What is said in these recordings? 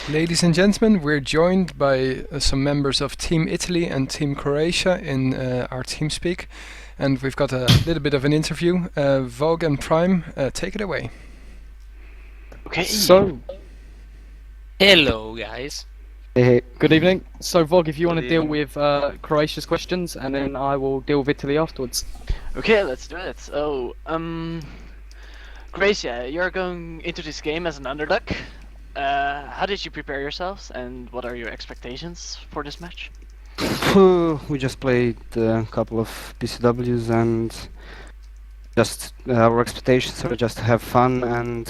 Ladies and gentlemen, we're joined by some members of Team Italy and Team Croatia in our TeamSpeak, and we've got a little bit of an interview. Vogg and Prime, take it away. Okay. So, Hello, guys. hey, good evening. So, Vogg, if you Good want to deal evening. with Croatia's questions, and then I will deal with Italy afterwards. Okay, let's do it. So, Croatia, you're going into this game as an underdog. How did you prepare yourselves, and what are your expectations for this match? We just played a couple of PCWs and just our expectations are just to have fun and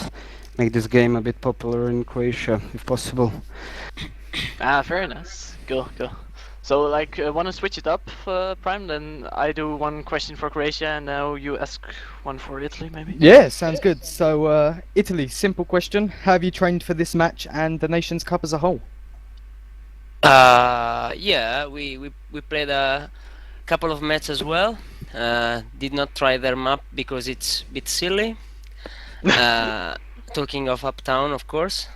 make this game a bit popular in Croatia if possible. Very nice. Go. So, want to switch it up, Prime? Then I do one question for Croatia, and now you ask one for Italy, maybe? Yeah, sounds good. So, Italy, simple question. Have you trained for this match and the Nations Cup as a whole? Yeah, we played a couple of matches as well. Did not try their map because it's a bit silly. Talking of Uptown, of course.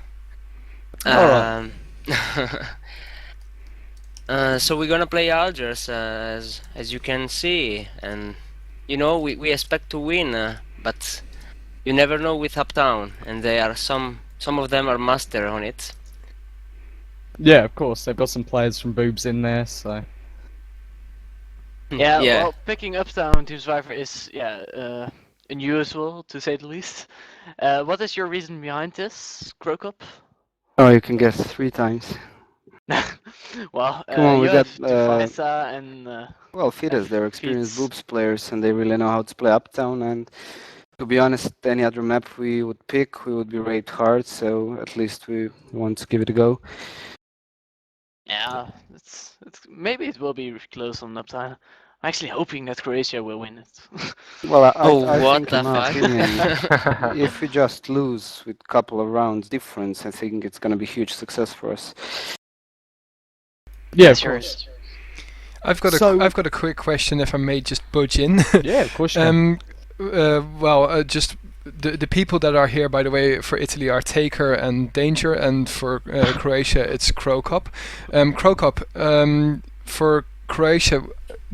Alright. So we're gonna play Algiers, as you can see, and you know we expect to win, but you never know with Uptown, and they are some of them are master on it. Yeah, of course. They've got some players from Boobs in there, so. Yeah, Yeah. well, picking Uptown Team Survivor is, unusual, to say the least. What is your reason behind this, Krokop? Oh, you can guess 3 times. Well, Come on, we you got, have Tufisa and... Well, Fides, they're experienced Feeds. boobs players and they really know how to play Uptown, and to be honest, any other map we would pick, we would be raped hard, so at least we want to give it a go. Yeah, it's maybe it will be close on Uptown. I'm actually hoping that Croatia will win it. Well, I Oh, think, what the in my fuck? opinion, if we just lose with a couple of rounds difference, I think it's going to be huge success for us. Yeah, of Sure. course. I've got a quick question, if I may just budge in. Yeah, of course you can. Just the people that are here, by the way, for Italy are Taker and Danger, and for Croatia it's Krokop. Krokop, for Croatia,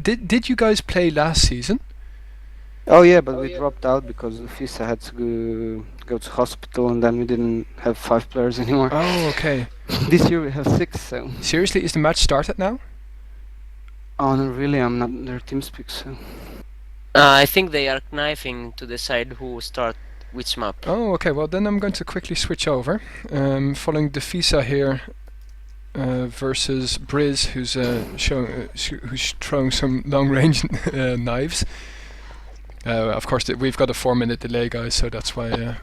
did you guys play last season? Oh yeah, but we dropped out because Fisa had to go to hospital, and then we didn't have 5 players anymore. Oh, okay. This year we have 6, so... Seriously, is the match started now? Oh, no, really, I'm not in their TeamSpeak, so... I think they are knifing to decide who start which map. Oh, okay. Well, then I'm going to quickly switch over. Following Defisa here versus Briz, who's who's throwing some long-range knives. Of course, we've got a 4-minute delay, guys, so that's why.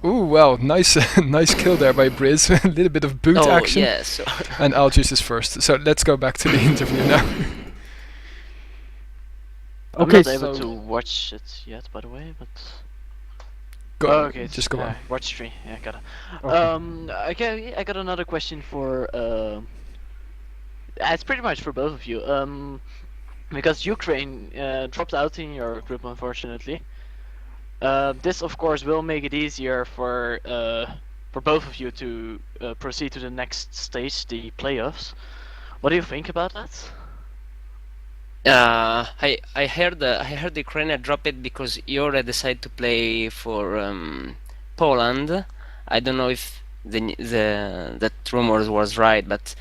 Ooh, wow, nice, nice kill there by Briz. A little bit of boot action. Yeah, so And Algiers is first. So let's go back to the interview now. I'm Okay, not able so- to watch it yet, by the way, but... Go Oh, on, okay, just go on. Watch 3, yeah, got it. Okay. I got another question for... it's pretty much for both of you. Because Ukraine dropped out in your group, unfortunately. This, of course, will make it easier for both of you to proceed to the next stage, the playoffs. What do you think about that? I heard Ukraine drop it because Euro decided to play for Poland. I don't know if that rumors was right, but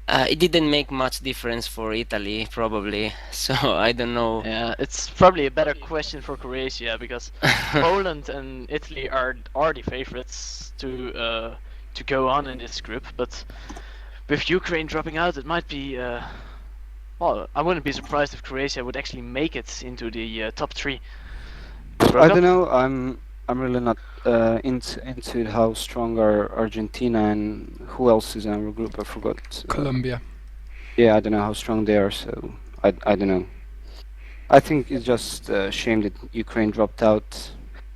it didn't make much difference for Italy probably. So I don't know. Yeah, it's probably a better question for Croatia because Poland and Italy are the favorites to go on in this group, but with Ukraine dropping out, it might be. Well, I wouldn't be surprised if Croatia would actually make it into the top 3. I don't know, I'm really not into how strong are Argentina and who else is in our group, I forgot. Colombia. Yeah, I don't know how strong they are, so I don't know. I think it's just a shame that Ukraine dropped out.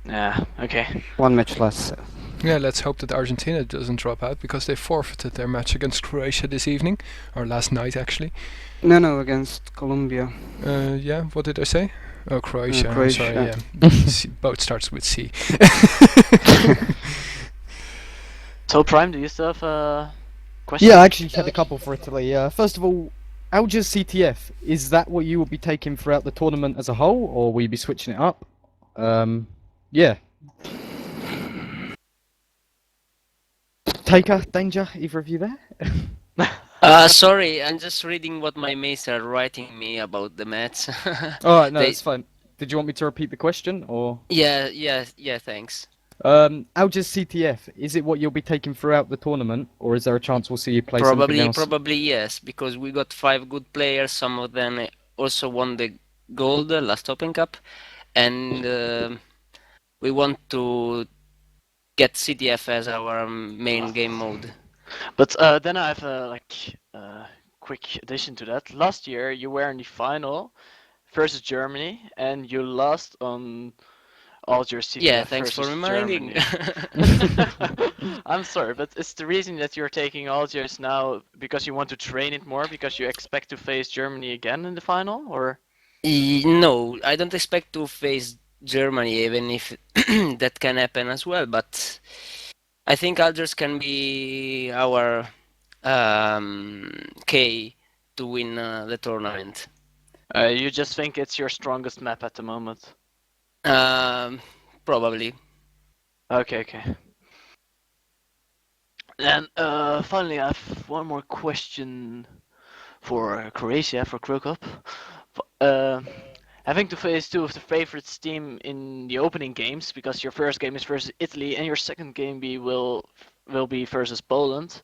Yeah, okay. 1 match less. So. Yeah, let's hope that Argentina doesn't drop out, because they forfeited their match against Croatia this evening, or last night actually. No, against Colombia. Yeah, what did I say? Oh, Croatia. I'm Croatia. sorry, yeah. Both starts with C. So Prime, do you still have a question? Yeah, I actually had a couple for Italy. First of all, Algiers CTF, is that what you will be taking throughout the tournament as a whole, or will you be switching it up? Yeah. Taker, Danger, either of you there? Sorry, I'm just reading what my mates are writing me about the match. Alright, no, They- it's fine. Did you want me to repeat the question, or...? Yeah, thanks. Algiers CTF, is it what you'll be taking throughout the tournament, or is there a chance we'll see you play something else? Probably yes, because we got 5 good players. Some of them also won the gold last Open Cup, and we want to get CTF as our main game mode. But then I have a quick addition to that. Last year you were in the final versus Germany, and you lost on Algiers CTF Yeah, thanks for versus reminding. Germany. I'm sorry, but is the reason that you're taking Algiers now because you want to train it more because you expect to face Germany again in the final, or? No, I don't expect to face Germany, even if that can happen as well. But I think Algiers can be our key to win the tournament. You just think it's your strongest map at the moment? Probably. Okay. Then finally, I have one more question for Croatia, for Crow Cup. Having to face two of the favorites team in the opening games, because your first game is versus Italy and your second game will be versus Poland.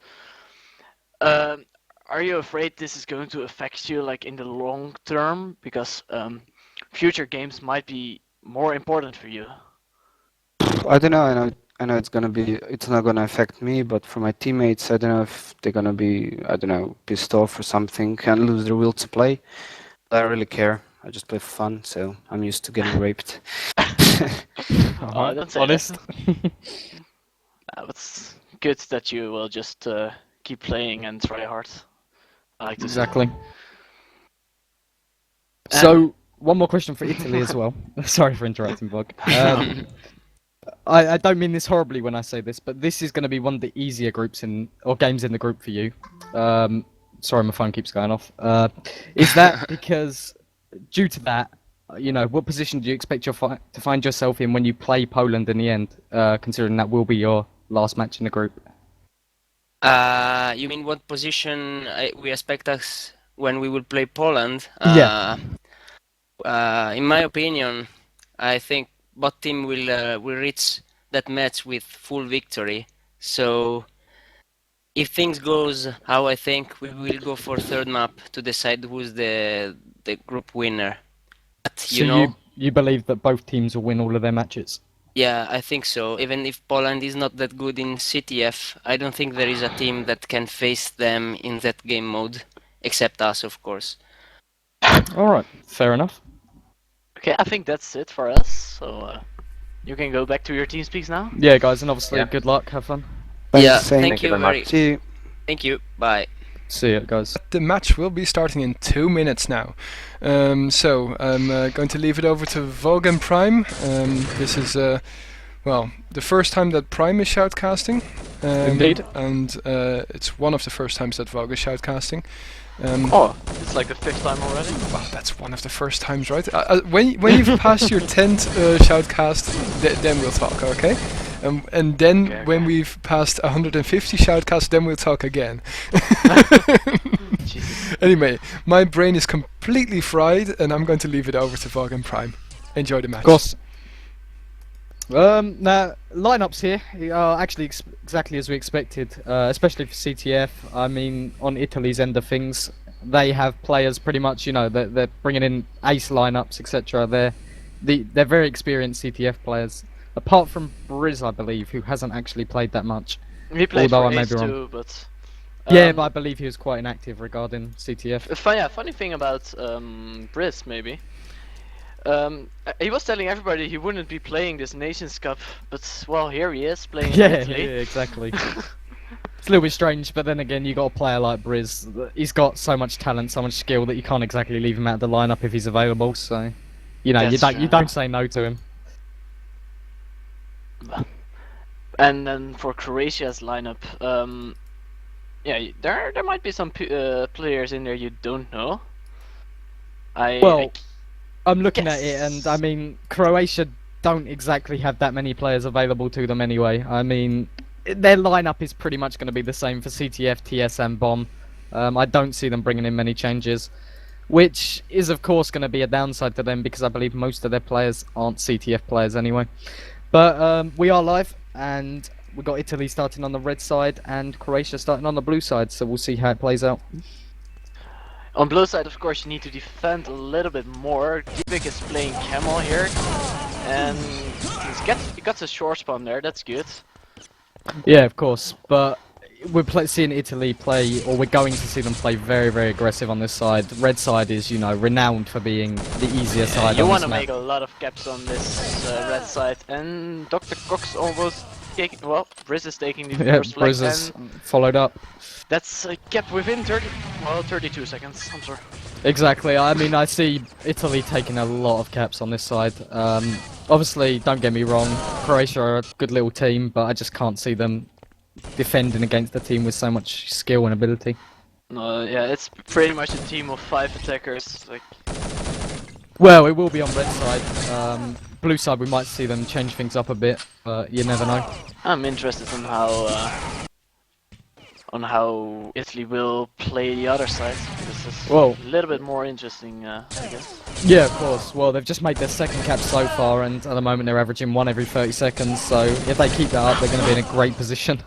Are you afraid this is going to affect you like in the long term? Because future games might be more important for you. I don't know. I know it's not gonna affect me, but for my teammates, I don't know if they're gonna be, I don't know, pissed off or something and lose their will to play. I don't really care. I just play for fun, so I'm used to getting raped. Oh, don't say honest. that. It's good that you will just keep playing and try hard. I like to see. Exactly. So, one more question for Italy as well. Sorry for interrupting, Vogg. I don't mean this horribly when I say this, but this is going to be one of the easier groups games in the group for you. Sorry, my phone keeps going off. Is that because, due to that, what position do you expect to find yourself in when you play Poland in the end, considering that will be your last match in the group? You mean what position we expect us when we will play Poland? Yeah. In my opinion, I think both team will reach that match with full victory. So if things goes how I think, we will go for third map to decide who's the group winner. But, So you believe that both teams will win all of their matches? Yeah, I think so. Even if Poland is not that good in CTF, I don't think there is a team that can face them in that game mode, except us, of course. Alright, fair enough. Okay, I think that's it for us. So you can go back to your team speaks now. Yeah, guys, and obviously, Yeah. good luck, have fun. Yeah, Same. thank you very See you. Thank you. Bye. See you, guys. The match will be starting in 2 minutes now. So I'm going to leave it over to Vogg and Prime. This is, the first time that Prime is shoutcasting. Indeed. And it's one of the first times that Vogg is shoutcasting. Oh, it's like the 5th time already. Well, that's one of the first times, right? When you've passed your 10th shoutcast, then we'll talk, okay? And then Okay. when we've passed 150 shoutcasts, then we'll talk again. Jesus. Anyway, my brain is completely fried, and I'm going to leave it over to Vogg and Prime. Enjoy the match. Of course. Now, lineups here are actually exactly as we expected, especially for CTF. I mean, on Italy's end of things, they have players pretty much, they're bringing in ace lineups, etc. They're very experienced CTF players. Apart from Briz, I believe, who hasn't actually played that much. He played Although for I may Ace be wrong. too, but Yeah, but I believe he was quite inactive regarding CTF. funny thing about Briz maybe. He was telling everybody he wouldn't be playing this Nations Cup, but well, here he is playing in Yeah, Italy. exactly. It's a little bit strange, but then again, you got a player like Briz. He's got so much talent, so much skill that you can't exactly leave him out of the lineup if he's available. So, That's you don't say no to him. And then for Croatia's lineup, yeah, there might be some players in there you don't know. Well, I'm looking at it, and Yes. I mean, Croatia don't exactly have that many players available to them anyway. I mean, their lineup is pretty much going to be the same for CTF, TS, and Bomb. I don't see them bringing in many changes, which is of course going to be a downside to them because I believe most of their players aren't CTF players anyway. But we are live, and we got Italy starting on the red side and Croatia starting on the blue side, so we'll see how it plays out. On blue side, of course, you need to defend a little bit more. Divik is playing Camel here, and he got a short spawn there. That's good. Yeah, of course, but we're seeing Italy play, or we're going to see them play very, very aggressive on this side. Red side is, you know, renowned for being the easier side You on want this to map. make a lot of caps on this red side, and Dr. Cox almost taking. Well, Briz is taking the Yeah, first flag, Briz has and followed up. that's a cap within 32 seconds. I'm sorry. Exactly, I mean, I see Italy taking a lot of caps on this side. Obviously, don't get me wrong, Croatia are a good little team, but I just can't see them defending against a team with so much skill and ability. No, yeah, it's pretty much a team of 5 attackers. Like, Well, it will be on red side. Blue side, we might see them change things up a bit, but you never know. I'm interested on how Italy will play the other side. This is Well- a little bit more interesting, I guess. Yeah, of course. Well, they've just made their second cap so far, and at the moment they're averaging one every 30 seconds, so if they keep that up, they're going to be in a great position.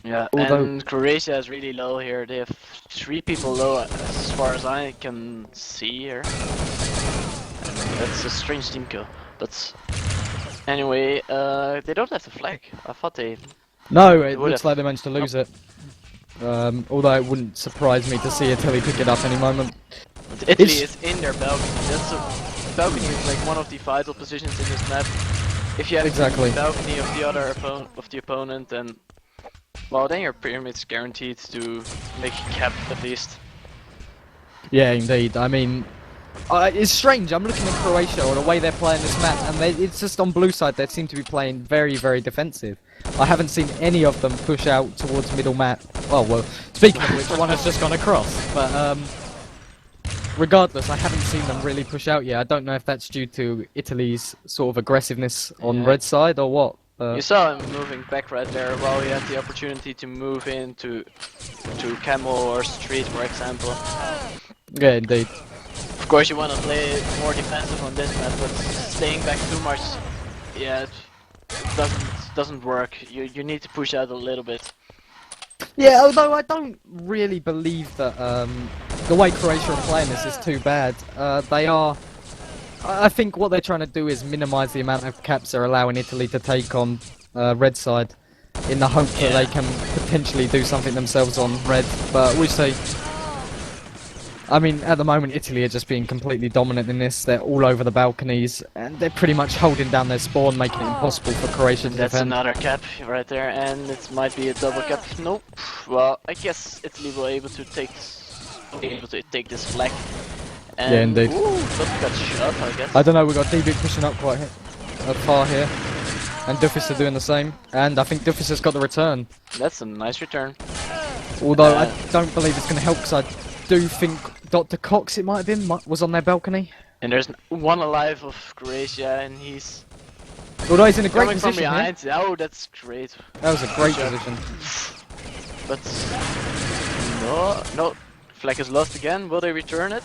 Yeah, Although- and Croatia is really low here. They have 3 people low as far as I can see here. And that's a strange team kill. But anyway, they don't have the flag. I thought they... No, it would looks have- like they managed to lose it. Although it wouldn't surprise me to see Italy pick it up any moment. But Italy It's- is in their balcony. That's balcony is like one of the vital positions in this map. If you have Exactly. the balcony of the other opponent, then well, then your pyramid's guaranteed to make a cap at least. Yeah, indeed. I mean, it's strange. I'm looking at Croatia or the way they're playing this map, and it's just on blue side they seem to be playing very, very defensive. I haven't seen any of them push out towards middle map. Oh well, speaking of which, one has just gone across. But regardless, I haven't seen them really push out yet. I don't know if that's due to Italy's sort of aggressiveness on Yeah. red side or what. You saw him moving back right there while he had the opportunity to move into Camel or Street, for example. Yeah, indeed. Of course, you want to play more defensive on this map, but staying back too much, yeah, it doesn't work. You need to push out a little bit. Yeah, although I don't really believe that the way Croatia are playing this is too bad. They are. I think what they're trying to do is minimise the amount of caps they're allowing Italy to take on red side, in the hope that they can potentially do something themselves on red. But we'll see. I mean, at the moment, Italy are just being completely dominant in this. They're all over the balconies, and they're pretty much holding down their spawn, making it impossible for Croatia to That's defend. another cap right there, and it might be a double cap. Nope. Well, I guess Italy will be able to take this flag. And, Yeah, indeed. Ooh, double got shot, I guess. I don't know, we've got DB pushing up quite far here, and Duffus are doing the same, and I think Duffus has got the return. That's a nice return. Although I don't believe it's going to help, because I do think Dr. Cox, it might have been, was on their balcony. And there's one alive of Croatia, and he's Although he's in a great coming from position here. behind. Oh, that's great. That was a great Good job. position. But no, flag is lost again. Will they return it?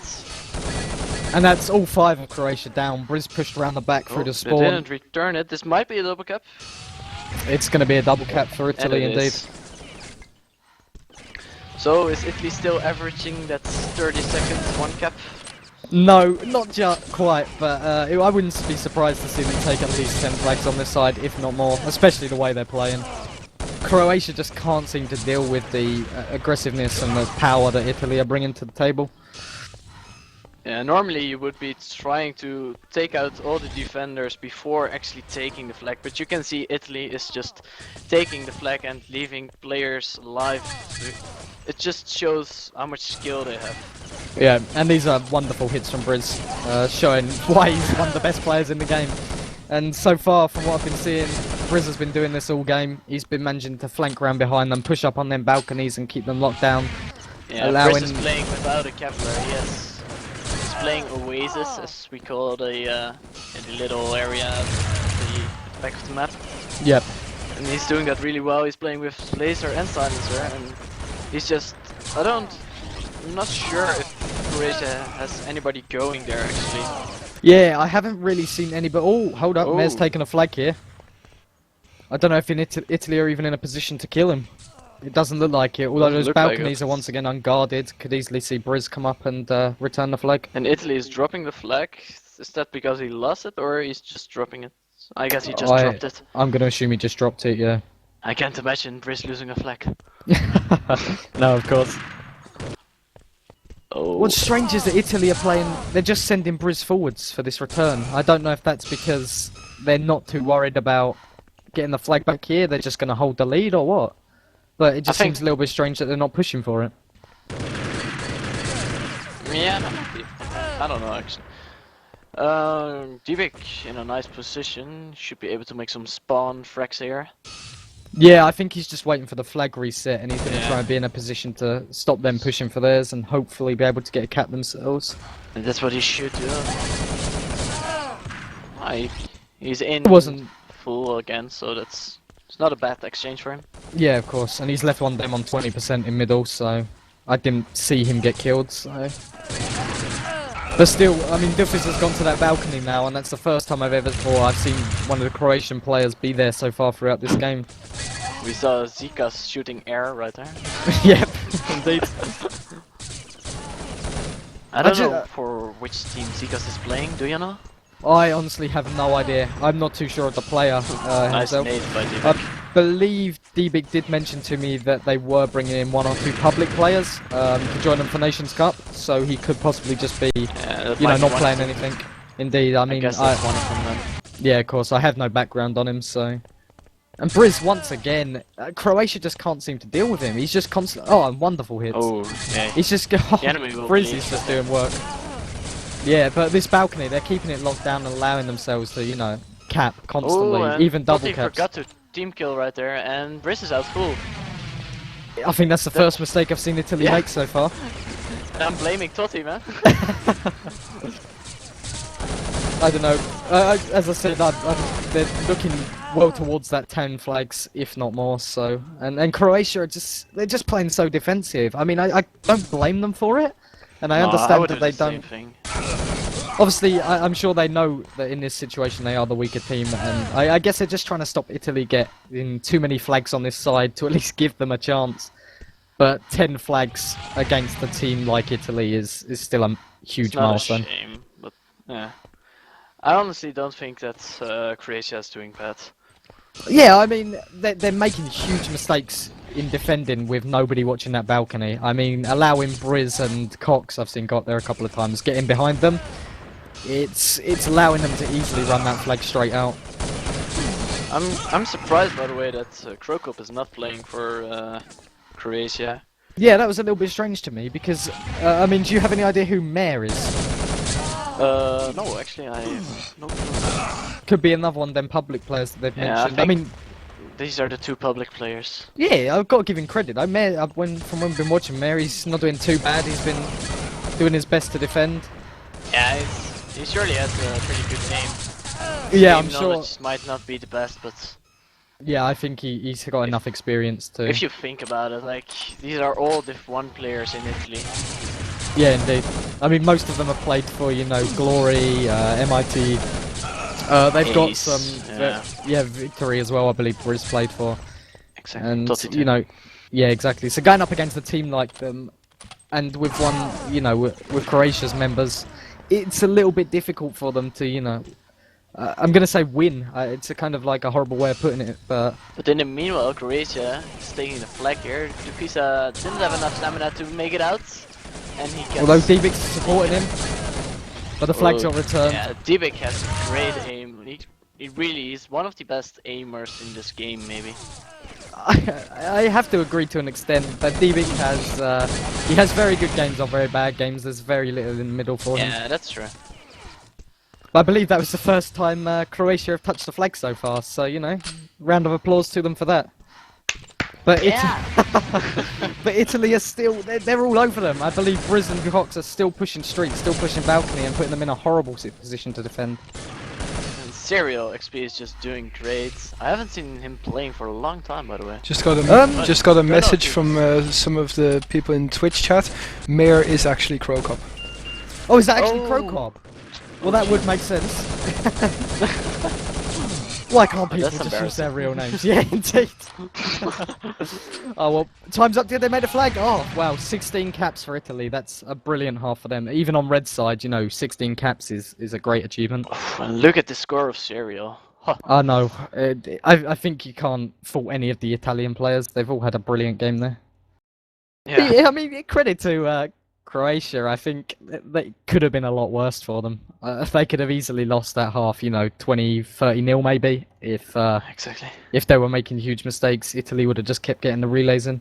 And that's all 5 of Croatia down. Briz pushed around the back through the They spawn. didn't return it. This might be a double cap. It's going to be a double cap for And Italy, it indeed. is. So is Italy still averaging that 30 seconds one cap? No, not just quite, but I wouldn't be surprised to see them take at least 10 flags on this side, if not more, especially the way they're playing. Croatia just can't seem to deal with the aggressiveness and the power that Italy are bringing to the table. Yeah, normally you would be trying to take out all the defenders before actually taking the flag, but you can see Italy is just taking the flag and leaving players alive. It just shows how much skill they have. Yeah, and these are wonderful hits from Briz, showing why he's one of the best players in the game. And so far, from what I've been seeing, Briz has been doing this all game. He's been managing to flank around behind them, push up on them balconies and keep them locked down. Yeah, Briz is playing without a Kevlar, yes. He's playing Oasis, as we call it, in the little area at the back of the map. Yep. And he's doing that really well. He's playing with laser and silencer, and he's just... I'm not sure if Croatia has anybody going there, actually. Yeah, I haven't really seen any, but oh, hold up, Oh. Mayor's taking a flag here. I don't know if in Italy are even in a position to kill him. It doesn't look like it, although Doesn't those look like balconies it. are once again unguarded. Could easily see Briz come up and return the flag. And Italy is dropping the flag. Is that because he lost it, or he's just dropping it? I guess he just dropped it. I'm gonna assume he just dropped it, yeah. I can't imagine Briz losing a flag. No, of course. Oh. What's strange is that Italy are playing, they're just sending Briz forwards for this return. I don't know if that's because they're not too worried about getting the flag back here, they're just going to hold the lead or what. But it just seems a little bit strange that they're not pushing for it. Yeah, I don't know actually. Divik in a nice position, should be able to make some spawn frags here. Yeah, I think he's just waiting for the flag reset and he's going to try and be in a position to stop them pushing for theirs and hopefully be able to get a cap themselves. And that's what he should do. He's in It wasn't... full again, so it's not a bad exchange for him. Yeah, of course, and he's left one them on 20% in middle, so I didn't see him get killed, so... But still, I mean, Dufis has gone to that balcony now, and that's the first time I've seen one of the Croatian players be there so far throughout this game. We saw Zikas shooting air right there. Yep, indeed. I don't know for which team Zikas is playing, do you know? I honestly have no idea. I'm not too sure of the player Nice himself. nade by Divik. I believe Dbig did mention to me that they were bringing in 1 or 2 public players to join them for Nations Cup, so he could possibly just be, Yeah, you know, not playing anything. Indeed, I I mean, guess that's one of them then. yeah, of course, I have no background on him, so... And Briz, once again, Croatia just can't seem to deal with him. He's just constantly... Oh, and wonderful hits. Oh, yeah. He's just... The enemy will Briz bleed. is just doing work. Yeah, but this balcony, they're keeping it locked down and allowing themselves to, you know, cap constantly, Oh, and even double Totti caps. forgot to team kill right there, and Briz is out full. I think that's the first mistake I've seen Italy make so far. And I'm blaming Totti, man. I don't know. As I said, they're looking well towards that 10 flags, if not more. So, and Croatia are they're just playing so defensive. I mean, I don't blame them for it, and I understand that they don't. Obviously, I'm sure they know that in this situation they are the weaker team, and I guess they're just trying to stop Italy getting too many flags on this side to at least give them a chance. But 10 flags against a team like Italy is still a huge milestone. It's not a shame, but yeah. I honestly don't think that Croatia is doing bad. Yeah, I mean, they're making huge mistakes in defending with nobody watching that balcony. I mean, allowing Briz and Cox, I've seen got there a couple of times, getting behind them. It's allowing them to easily run that flag straight out. I'm surprised, by the way, that Krokop is not playing for Croatia. Yeah, that was a little bit strange to me because, I mean, do you have any idea who Mayor is? No, actually, no. Could be another one of them public players that they've mentioned. I mean, these are the 2 public players. yeah, I've got to give him credit. From when we've been watching Mayor, he's not doing too bad. He's been doing his best to defend. Yeah, he surely has a pretty good name. Yeah, I'm Game sure. knowledge might not be the best, but Yeah, I think he's got enough experience to. if you think about it, like, these are all Div 1 players in Italy. Yeah, indeed. I mean, most of them have played for, you know, Glory, MIT. They've got Ace, some, yeah. Victory as well, I believe Briz played for. Exactly. And, Totti you know, yeah, exactly. So going up against a team like them, and with one, you know, with Croatia's members, it's a little bit difficult for them to, you know, I'm gonna say win. It's a kind of like a horrible way of putting it, but... But in the meanwhile, Croatia is taking the flag here. Dupisa didn't have enough stamina to make it out. And he gets... Although Dbig's supporting him, but the flag's not returned. Yeah, Divik has great aim. He really is one of the best aimers in this game, maybe. I have to agree to an extent that Dbig has he has very good games or very bad games. There's very little in the middle for him. Yeah, that's true. But I believe that was the first time Croatia have touched the flag so far. So you know, Round of applause to them for that. But Yeah. but Italy are still, they're all over them. I believe Briz and Cox are still pushing street, still pushing balcony and putting them in a horrible position to defend. And Serial XP is just doing great. I haven't seen him playing for a long time, by the way. Just got a Good message on from some of the people in Twitch chat. Mayor is actually Crocop. Oh, is that actually Oh. Crocob? Well, that would make sense. Why can't people that's just use their embarrassing. real names? Yeah, indeed. Oh well, time's up. Did they make a flag? Oh wow, 16 caps for Italy. That's a brilliant half for them. Even on red side, you know, 16 caps is a great achievement. And look at the score of Serial. Huh. I know. I think you can't fault any of the Italian players. They've all had a brilliant game there. Yeah. I mean, credit to Croatia. I think that could have been a lot worse for them. They could have easily lost that half, you know, 20-30-0 maybe, Exactly. if they were making huge mistakes. Italy would have just kept getting the relays in.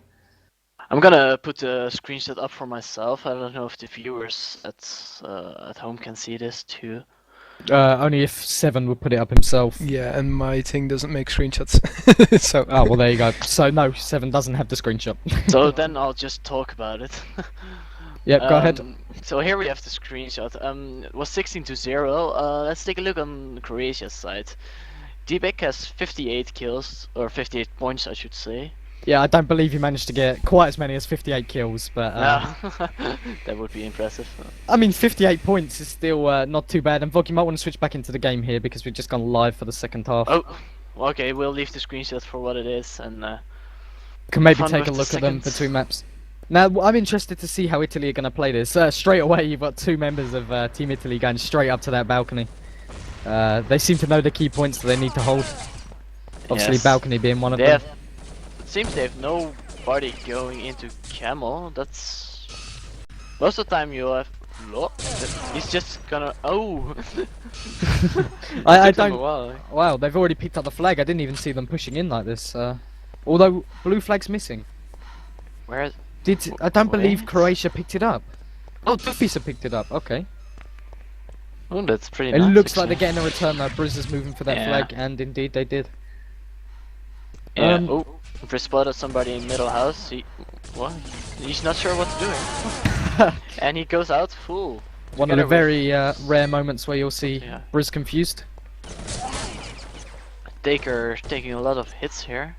I'm gonna put a screenshot up for myself. I don't know if the viewers at home can see this too. Only if Seven would put it up himself. Yeah, and my thing doesn't make screenshots. So. Oh, well, there you go. So, no, Seven doesn't have the screenshot. So then I'll just talk about it. Yep, go ahead. So here we have the screenshot. It was 16-0. Let's take a look on Croatia's side. D-Beck has 58 kills, or 58 points, I should say. Yeah, I don't believe he managed to get quite as many as 58 kills, but... That would be impressive. I mean, 58 points is still not too bad, and Vogg, you might want to switch back into the game here, because we've just gone live for the second half. Oh, okay, we'll leave the screenshot for what it is, and Can maybe fun take a with look the at them seconds. between maps. Now, I'm interested to see how Italy are going to play this. Straight away, you've got two members of Team Italy going straight up to that balcony. They seem to know the key points that they need to hold. Obviously, Yes. balcony being one of they them. have. It seems they have nobody going into Camel. That's most of the time you have. Look, he's just gonna. Oh. I Took them a don't. while. Wow, they've already picked up the flag. I didn't even see them pushing in like this. Although blue flag's missing. Where? Is... I don't believe Wait. Croatia picked it up. Oh, Tufisa picked it up. Okay. Oh, that's pretty. It nice, looks like they're actually. getting a return though. Briz is moving for that Yeah. flag, and indeed they did. Yeah. Um, Oh, Chris spotted somebody in middle house. What? He's not sure what to do. And he goes out full. One of the Together with- very rare moments where you'll see Yeah. Briz confused. Taker taking a lot of hits here.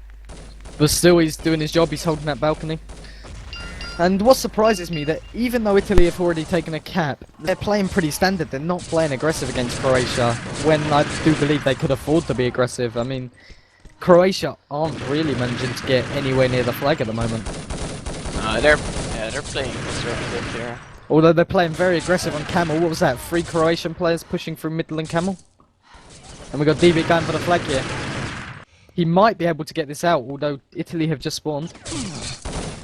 But still, he's doing his job. He's holding that balcony. And what surprises me that even though Italy have already taken a cap, they're playing pretty standard. They're not playing aggressive against Croatia. When I do believe they could afford to be aggressive. I mean, Croatia aren't really managing to get anywhere near the flag at the moment. They're playing conservative here. Although they're playing very aggressive on Camel. What was that? 3 Croatian players pushing through middle and Camel. And we got DB going for the flag here. He might be able to get this out, although Italy have just spawned.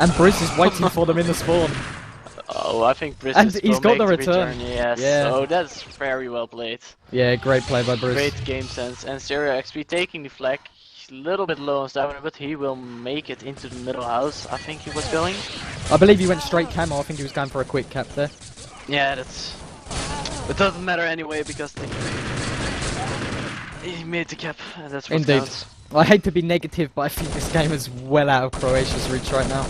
And Briz is waiting for them in the spawn. Oh, I think Briz And is he's gonna got the make return. Yes. Yeah. Oh, that's very well played. Yeah, great play by Briz. Great game sense. And Syria XP taking the flag. He's a little bit low on stamina, but he will make it into the middle house. I think he was going. I believe he went straight Camel. I think he was going for a quick cap there. Yeah, that's. It doesn't matter anyway because he made the cap, and that's what Indeed. counts. I hate to be negative, but I think this game is well out of Croatia's reach right now.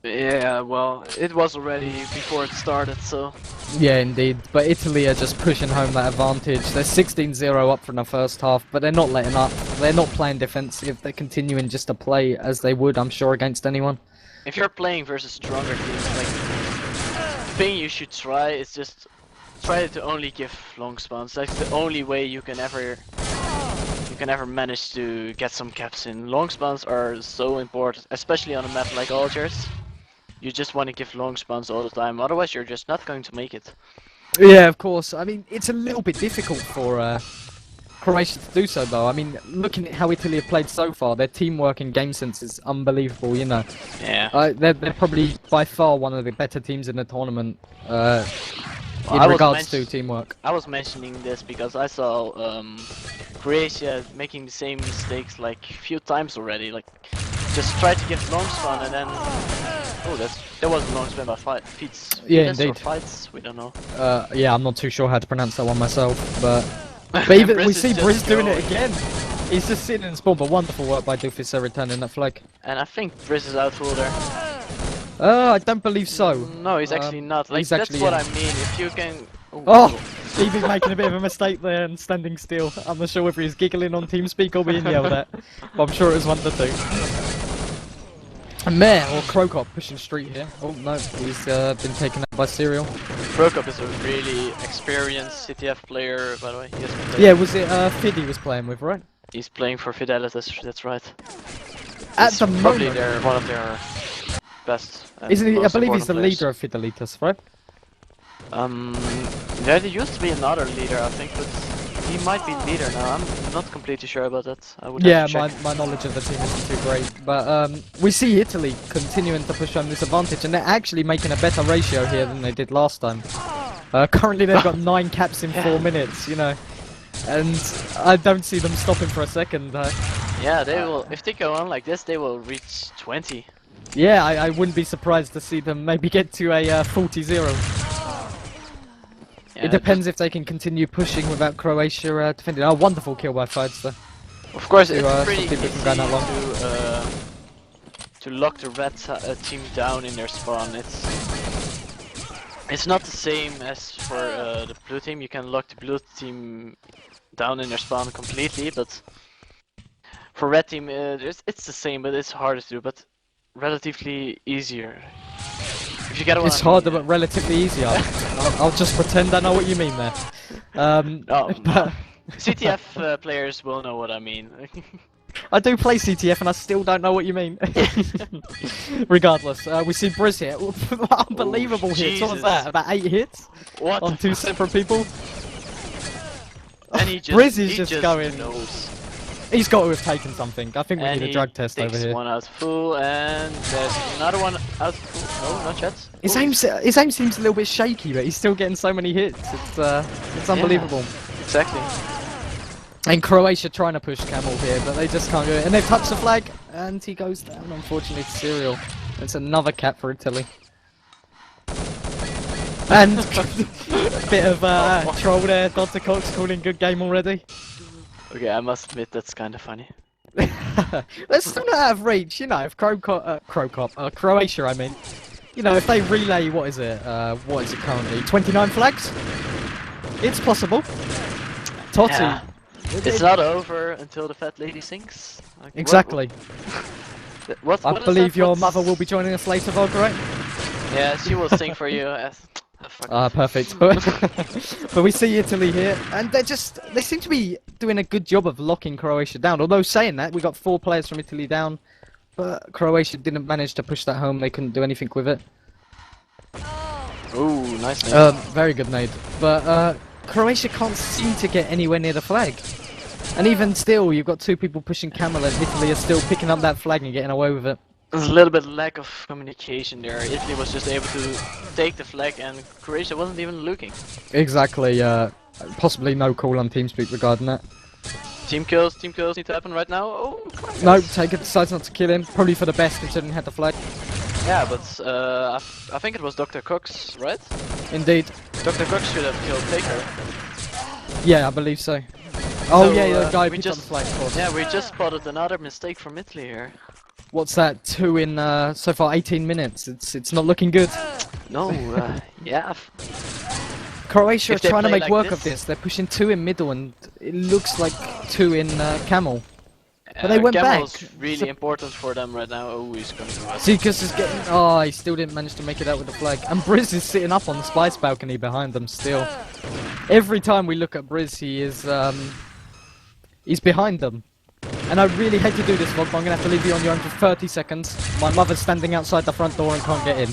Yeah, well, it was already before it started, so. Yeah, indeed. But Italy are just pushing home that advantage. They're 16-0 up from the first half, but they're not letting up. They're not playing defensive. They're continuing just to play as they would, I'm sure, against anyone. If you're playing versus stronger teams, like, the thing you should try is just try to only give long spawns. That's the only way you can ever manage to get some caps in. Long spawns are so important, especially on a map like Algiers. You just want to give long spawns all the time, otherwise you're just not going to make it. Yeah, of course. I mean, it's a little bit difficult for Croatia to do so, though. I mean, looking at how Italy have played so far, their teamwork and game sense is unbelievable, you know. Yeah. They're probably by far one of the better teams in the tournament in I was regards to teamwork. I was mentioning this because I saw Croatia making the same mistakes like a few times already. Like, just try to give long spawn and then. Oh, that was a long spawn by Feats. Yeah, Feats or indeed. Fights, we don't know. Yeah, I'm not too sure how to pronounce that one myself, but even Briz we is see just Briz doing it going. again. He's just sitting in spawn, but wonderful work by Dufis returning that flag. And I think Briz is out full there. I don't believe so. No, he's actually not. Like, he's that's actually what in. I mean. If you can... Oh! Stevie's making a bit of a mistake there and standing still. I'm not sure whether he's giggling on TeamSpeak or being yelled at, but I'm sure it was one of the two. Mare or Crocop pushing street here. Oh no, he's been taken out by Serial. Prokop is a really experienced CTF player, by the way. He has been Yeah, was it Fid he was playing with, right? He's playing for Fidelis, that's right. At He's the probably moment, one of their best. And isn't he? I most believe he's the important leader of Fidelitas, right? players. Yeah, there used to be another leader, I think, but he might be leader now. I'm not completely sure about that. I would Yeah, have to check. my knowledge of the team isn't too great, but we see Italy continuing to push on this advantage, and they're actually making a better ratio here than they did last time. Currently, they've got 9 caps in 4 minutes, you know, and I don't see them stopping for a second. Yeah, they will. If they go on like this, they will reach 20. Yeah, I wouldn't be surprised to see them maybe get to a 40-0. Yeah, It depends if they can continue pushing without Croatia defending. Oh, wonderful kill by Fides there. Of course, to, it's stop pretty people easy from going that long. to lock the red team down in their spawn. It's not the same as for the blue team. You can lock the blue team down in their spawn completely, but for red team, it's the same, but it's harder to do, but relatively easier. If you get what It's I mean, harder yeah. but relatively easier. I'll just pretend I know what you mean there. Oh, But CTF players will know what I mean. I do play CTF and I still don't know what you mean. Regardless, we see Briz here. Unbelievable hits. What was Jesus. that? About 8 hits What? on 2 separate people. And he just, Briz is he just going. knows. He's got to have taken something. I think we And need a he drug test takes over here. one out full, and there's another one out full. No, not yet. His Ooh, aim seems a little bit shaky, but he's still getting so many hits. It's unbelievable. Exactly. And Croatia trying to push Camel here, but they just can't do it. And they've touched the flag, and he goes down, unfortunately, to Serial. It's another cap for Italy. And a bit of troll there, Dr. Cox calling good game already. Okay, I must admit that's kind of funny. They're still not out of reach, you know, if Croatia, I mean. You know, if they relay, what is it currently? 29 flags? It's possible. Totti. Yeah. It's not over until the fat lady sings. Like, Exactly. What I is believe that? your What's- mother will be joining us later, Vogg, right? Yeah, she will sing for you. Fuck it. Perfect. But we see Italy here, and they seem to be doing a good job of locking Croatia down. Although saying that, we got 4 players from Italy down, but Croatia didn't manage to push that home. They couldn't do anything with it. Ooh, nice name. Very good nade. But Croatia can't seem to get anywhere near the flag. And even still, you've got 2 people pushing Camel, and Italy are still picking up that flag and getting away with it. There's a little bit lack of communication there. Italy was just able to take the flag, and Croatia wasn't even looking. Exactly. Possibly no call on TeamSpeak regarding that. Team kills need to happen right now. Oh, come on, No, guys. Taker decides not to kill him. Probably for the best, considering he had the flag. Yeah, but I think it was Dr. Cox, right? Indeed. Dr. Cox should have killed Taker. Yeah, I believe so. Oh So, yeah, the guy we picked up the just- flag, of course. Yeah, we just spotted another mistake from Italy here. What's that? 2 in so far 18 minutes. It's not looking good. No, yeah. Croatia are If they trying to play make like work this- of this. They're pushing 2 in middle, and it looks like 2 in Camel. But they went Gamel's back. really So- important for them right now. Oh, he's coming to us. Zekas is getting. Oh, he still didn't manage to make it out with the flag. And Briz is sitting up on the Spice balcony behind them still. Every time we look at Briz, he is he's behind them. And I really hate to do this, Vogg, but I'm gonna have to leave you on your own for 30 seconds. My mother's standing outside the front door and can't get in.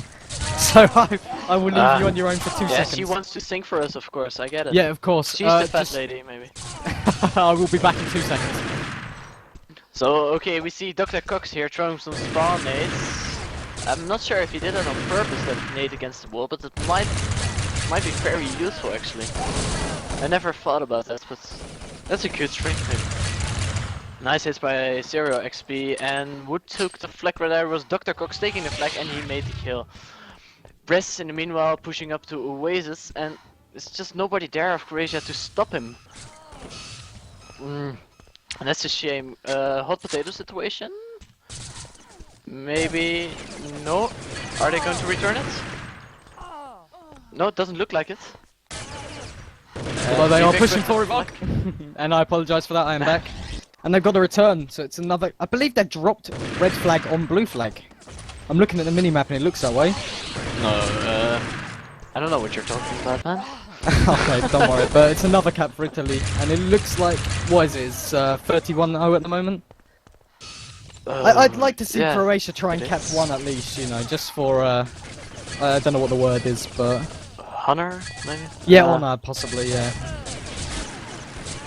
So I will leave you on your own for 2 Yeah, seconds. she wants to sing for us, of course. I get it. Yeah, of course. She's the fat just- lady, maybe. I will be back in 2 seconds. So, okay, we see Dr. Cox here throwing some spawn nades. I'm not sure if he did it on purpose, that nade against the wall, but it might be very useful, actually. I never thought about that, but that's a good trick, maybe. Nice hits by Zero XP, and who took the flag right there was Dr. Cox taking the flag, and he made the kill. Bress, in the meanwhile, pushing up to Oasis, and it's just nobody there of Croatia to stop him. And that's a shame. Hot potato situation? Maybe... No. Are they going to return it? No, it doesn't look like it. Although they are Vivek pushing with for the it, Vogg. flag. And I apologise for that, I am back. And they've got a return, so it's another... I believe they've dropped red flag on blue flag. I'm looking at the minimap and it looks that way. No, I don't know what you're talking about, man. Okay, don't worry, but it's another cap for Italy. And it looks like... What is it? It's 31-0 at the moment. I'd like to see yeah, Croatia try and it cap is. one at least, you know, just for... I don't know what the word is, but... Honor, maybe? Yeah, honour, possibly, yeah.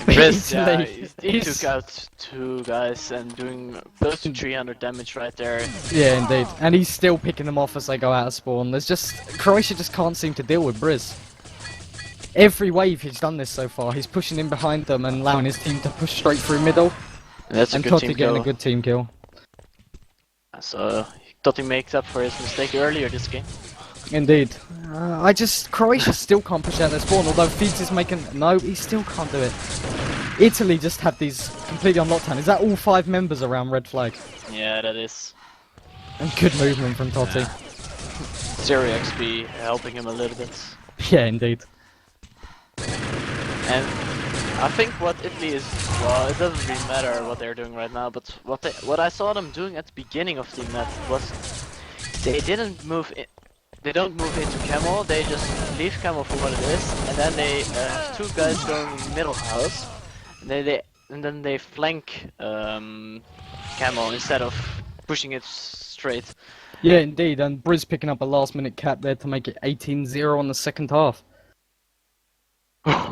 Briz, yeah, Italy he is- took out 2 guys and doing close to 300 damage right there. Yeah, indeed. And he's still picking them off as they go out of spawn. There's just... Croatia just can't seem to deal with Briz. Every wave he's done this so far, he's pushing in behind them and allowing his team to push straight through middle. That's a And good Totti team getting kill. a good team kill. So, Totti makes up for his mistake earlier this game. Indeed. Croatia still can't push out their spawn, although Feeds is making... No, he still can't do it. Italy just have these completely on lockdown. Is that all 5 members around red flag? Yeah, that is. And good movement from Totti. 0 XP helping him a little bit. Yeah, indeed. And I think what Italy is, well, it doesn't really matter what they're doing right now, but what I saw them doing at the beginning of the map was they didn't move in, they don't move into camo, they just leave camo for what it is, and then they have 2 guys going in the middle house, and then they flank camo instead of pushing it straight. Yeah, indeed. And Briz picking up a last-minute cap there to make it 18-0 on the second half.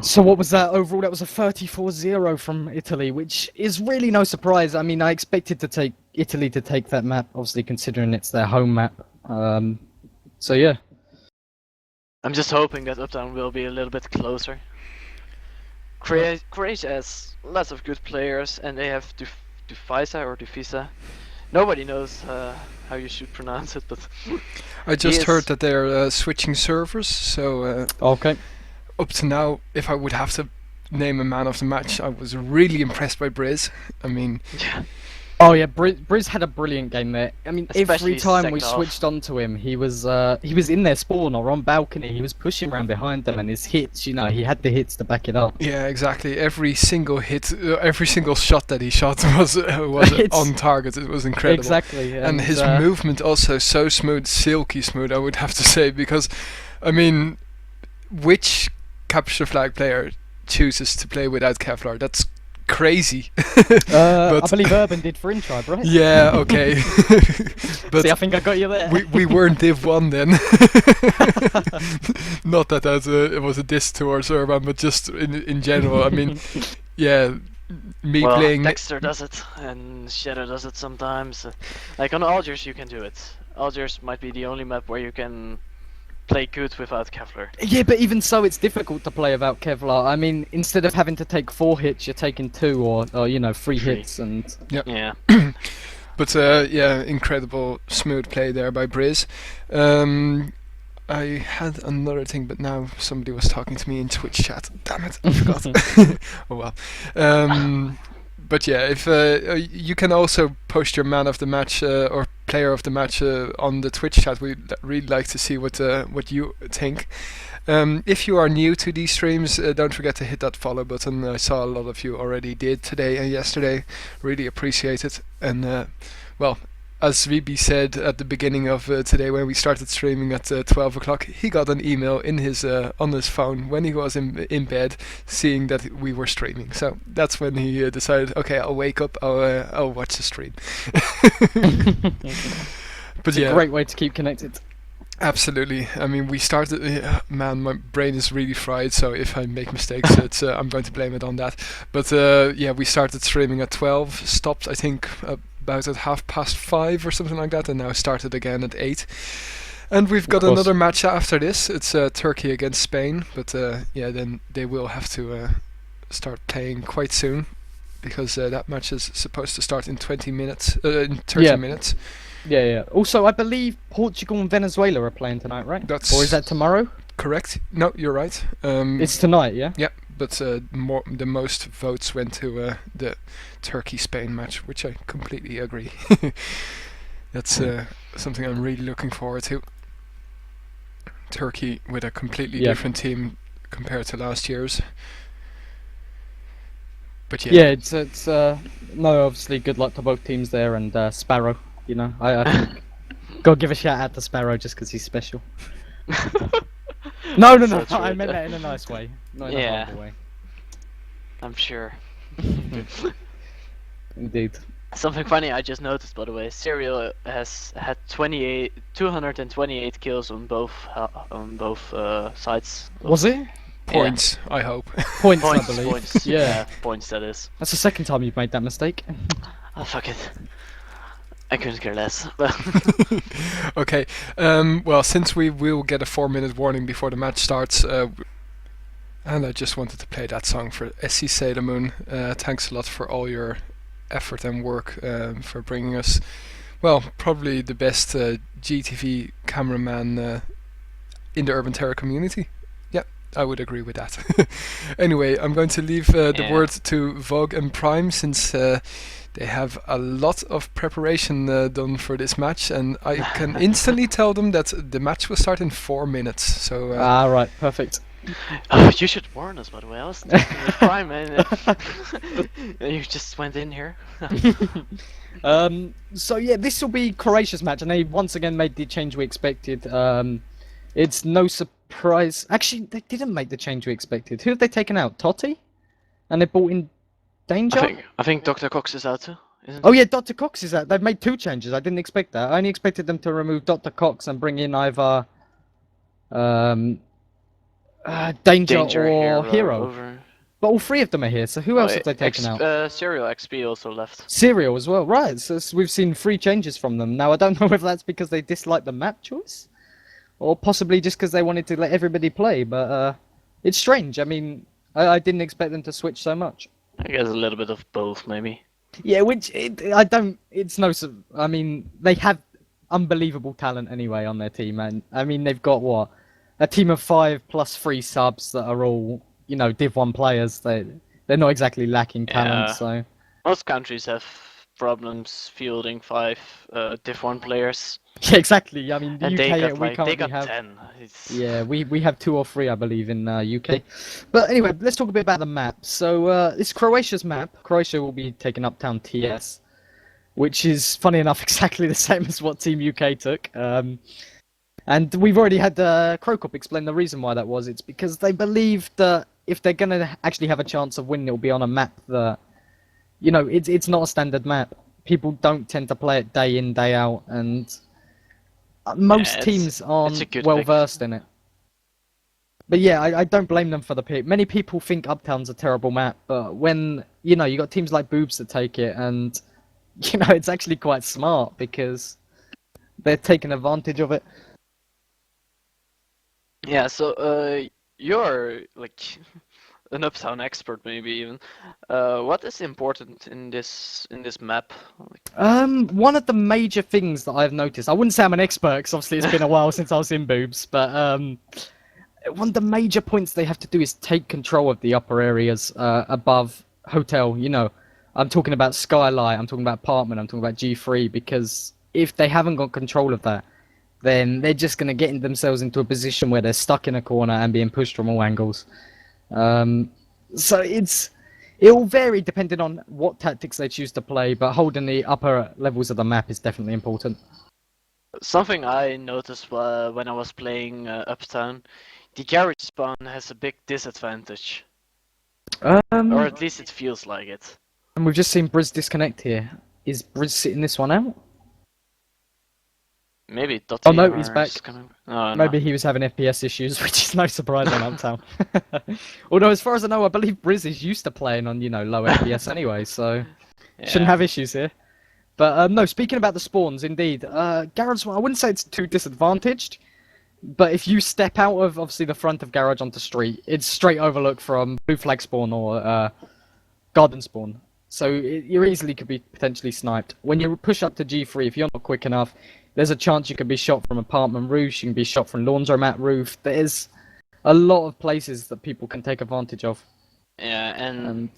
So what was that overall? That was a 34-0 from Italy, which is really no surprise. I mean, I expected Italy to take that map, obviously considering it's their home map. So yeah. I'm just hoping that Uptown will be a little bit closer. Croatia has lots of good players, and they have Dufisa or Dufisa. Nobody knows how you should pronounce it, but I just Yes. heard that they're switching servers, so Okay. up to now, if I would have to name a man of the match, I was really impressed by Briz. I mean, yeah. Oh yeah, Briz had a brilliant game there. I mean, every Especially time we second half. switched onto him, he was in their spawn or on balcony. He was pushing around behind them, and his hits, you know, he had the hits to back it up. yeah, exactly. Every single hit, every single shot that he shot was It's- on target. It was incredible. Exactly. And his movement also so smooth, silky smooth, I would have to say, because, I mean, which capture flag player chooses to play without Kevlar? That's crazy. I but- believe Urban did for Intribe, right? Yeah, okay. But See, I think I got you there. we weren't Div 1 then. Not that it was a diss towards Urban, but just in general. I mean, yeah, me Well, playing... Dexter does it, and Shadow does it sometimes. Like on Algiers, you can do it. Algiers might be the only map where you can play good without Kevlar. Yeah, but even so, it's difficult to play without Kevlar. I mean, instead of having to take 4 hits, you're taking 2 or you know, 3 Three. hits, and Yeah. But yeah, incredible smooth play there by Briz. I had another thing, but now somebody was talking to me in Twitch chat. Damn it, I forgot. Oh well. But yeah, if you can also post your man of the match or player of the match on the Twitch chat. We'd really like to see what you think. If you are new to these streams, don't forget to hit that follow button. I saw a lot of you already did today and yesterday. Really appreciate it. And well, as VB said at the beginning of today when we started streaming at 12 o'clock, he got an email in his on his phone when he was in bed, seeing that we were streaming. So that's when he decided, okay, I'll wake up, I'll watch the stream. But it's yeah, a great way to keep connected. absolutely. I mean, we started. Man, my brain is really fried. So if I make mistakes, it's I'm going to blame it on that. But yeah, we started streaming at 12. Stopped, I think, about at 5:30 or something like that, and now started again at 8. And we've got course. another match after this. It's Turkey against Spain. But yeah, then they will have to start playing quite soon, because that match is supposed to start in 20 minutes, in 30 Yeah. minutes. Yeah, yeah. Also, I believe Portugal and Venezuela are playing tonight, right? That's Or is that tomorrow? correct. No, you're right. It's tonight, yeah? Yeah, but the most votes went to the Turkey-Spain match, which I completely agree. That's something I'm really looking forward to. Turkey with a completely different team compared to last year's. But Yeah, it's no, obviously good luck to both teams there, and Sparrow, you know, I think gotta give a shout out to Sparrow just because he's special. No, So I true. meant that in a nice way, not in a horrible way. I'm sure. Indeed. Something funny I just noticed, by the way. Serial has had 228 kills on both sides. Was it? points, I hope. Points, I believe. Points. Yeah. Points. That is. That's the second time you've made that mistake. Oh fuck it. I couldn't care less. Okay. Well, since we will get a 4-minute warning before the match starts, and I just wanted to play that song for SC Sailor Moon. Thanks a lot for all your effort and work for bringing us, well, probably the best GTV cameraman in the Urban Terror community. Yeah, I would agree with that. Anyway, I'm going to leave the word to Vogg and Prime, since they have a lot of preparation done for this match, and I can instantly tell them that the match will start in 4 minutes. So right, perfect. Oh, you should warn us, by the way. I was talking with Prime, and you just went in here. So yeah, this will be Croatia's match, and they once again made the change we expected. It's no surprise. Actually, they didn't make the change we expected. Who have they taken out? Totti? And they brought in Danger? I think Dr. Cox is out too. Oh yeah, Dr. Cox is out. They've made 2 changes. I didn't expect that. I only expected them to remove Dr. Cox and bring in either Danger or Hero. Over. But all 3 of them are here, so who else have they taken out? Serial XP also left. Serial as well, right. So we've seen 3 changes from them. Now, I don't know whether that's because they dislike the map choice, or possibly just because they wanted to let everybody play, but it's strange. I mean, I didn't expect them to switch so much. I guess a little bit of both, maybe. Yeah, I mean, they have unbelievable talent anyway on their team, and I mean, they've got what? A team of 5 plus 3 subs that are all, you know, Div 1 players. They're not exactly lacking talent, so... Most countries have problems fielding 5 Div 1 players. Yeah, exactly. I mean, the And UK, they currently got have... 10. Yeah, we have 2 or 3, I believe, in UK. But anyway, let's talk a bit about the map. So, it's Croatia's map. Croatia will be taking Uptown TS, which is, funny enough, exactly the same as what Team UK took. And we've already had Krokop explain the reason why that was. It's because they believe that if they're going to actually have a chance of winning, it'll be on a map that, you know, it's not a standard map. People don't tend to play it day in, day out, and most teams aren't well versed in it. But yeah, I don't blame them for the pick. Many people think Uptown's a terrible map, but when, you know, you got teams like Boobs that take it, and, you know, it's actually quite smart because they're taking advantage of it. Yeah, so you're like an Uptown expert, maybe even. What is important in this map? One of the major things that I've noticed, I wouldn't say I'm an expert because obviously it's been a while since I was in Boobs, but one of the major points they have to do is take control of the upper areas above hotel. You know, I'm talking about Skylight, I'm talking about Apartment, I'm talking about G3, because if they haven't got control of that, then they're just going to get themselves into a position where they're stuck in a corner and being pushed from all angles. So it'll vary depending on what tactics they choose to play, but holding the upper levels of the map is definitely important. Something I noticed when I was playing Uptown, the garage spawn has a big disadvantage. Or at least it feels like it. And we've just seen Briz disconnect here. Is Briz sitting this one out? Maybe Dottie. Oh no, he's back. Oh, Maybe he was having FPS issues, which is no surprise on Uptown. Although, as far as I know, I believe Briz is used to playing on, you know, low FPS anyway, so shouldn't have issues here. But no, speaking about the spawns, indeed, Garage, I wouldn't say it's too disadvantaged, but if you step out of, obviously, the front of Garage onto street, it's straight overlook from Blue Flag spawn or Garden spawn. So you easily could be potentially sniped. When you push up to G3, if you're not quick enough, there's a chance you could be shot from apartment roofs, you can be shot from laundromat roof. There's a lot of places that people can take advantage of. Yeah, and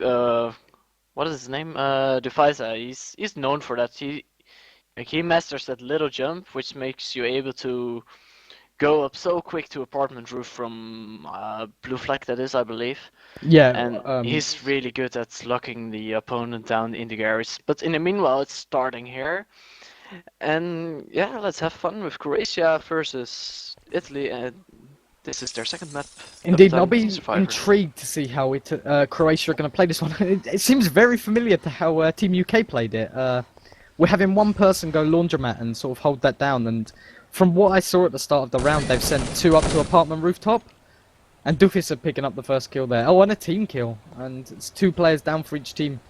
And what is his name? Defiza. He's known for that. He masters that little jump, which makes you able to go up so quick to apartment roof from blue flag. That is, I believe. yeah, And he's really good at locking the opponent down in the garage. But in the meanwhile, it's starting here. And yeah, let's have fun with Croatia versus Italy. And this is their second map. indeed, and I'll of be Survivor. intrigued to see how Croatia are going to play this one. It seems very familiar to how Team UK played it. We're having one person go laundromat and sort of hold that down, and from what I saw at the start of the round, they've sent 2 up to apartment rooftop, and Doofus are picking up the first kill there. Oh, and a team kill, and it's 2 players down for each team.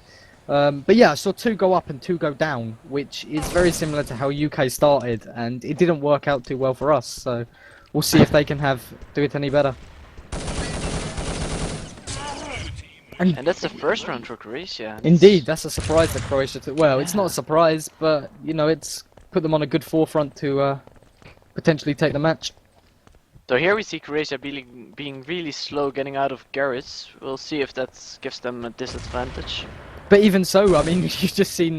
But yeah, I saw 2 go up and 2 go down, which is very similar to how UK started, and it didn't work out too well for us, so we'll see if they can do it any better. And that's the first round for Croatia. Indeed, that's a surprise that Croatia took. Well, it's not a surprise, but, you know, it's put them on a good forefront to potentially take the match. So here we see Croatia being really slow getting out of garage. We'll see if that gives them a disadvantage. But even so, I mean, you've just seen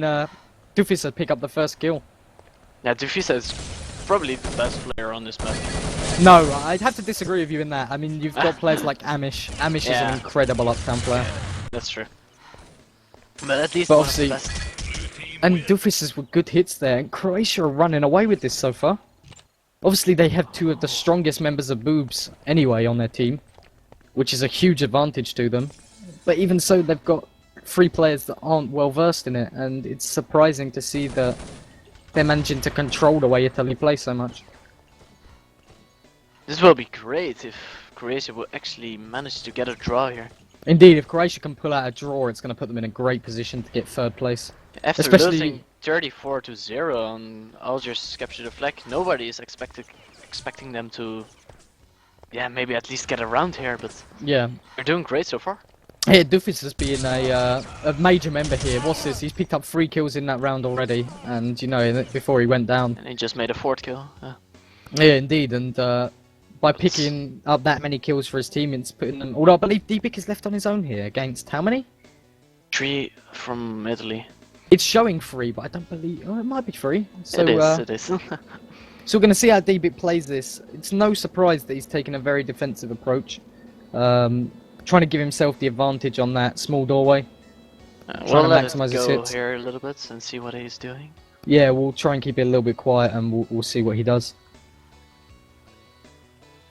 Dufisa pick up the first kill. Yeah, Dufisa is probably the best player on this map. No, I'd have to disagree with you in that. I mean, you've got players like Amish. Amish is Yeah. an incredible uptown player. That's true. But at least But one of the obviously- best. And Dufis with good hits there, and Croatia are running away with this so far. Obviously, they have 2 of the strongest members of Boobs anyway on their team, which is a huge advantage to them. But even so, they've got 3 players that aren't well versed in it, and it's surprising to see that they're managing to control the way Italy play so much. This will be great if Croatia will actually manage to get a draw here. Indeed, if Croatia can pull out a draw, it's going to put them in a great position to get 3rd place. After Especially- losing 34-0 on Algiers capture the flag, nobody is expecting them to, yeah, maybe at least get a round here. But Yeah. they're doing great so far. Yeah, Dufis has been a major member here. What's this? He's picked up 3 kills in that round already, and you know, before he went down. And he just made a 4th kill. Yeah, indeed, and by picking up that many kills for his team, it's putting them. Although I believe Deepik is left on his own here against how many? 3 from Italy. It's showing 3, but I don't believe. Oh, it might be 3. So, It is. so we're going to see how Deepik plays this. It's no surprise that he's taken a very defensive approach, trying to give himself the advantage on that small doorway. We'll to let it maximise his go hits. here a little bit and see what he's doing. Yeah, we'll try and keep it a little bit quiet, and we'll see what he does.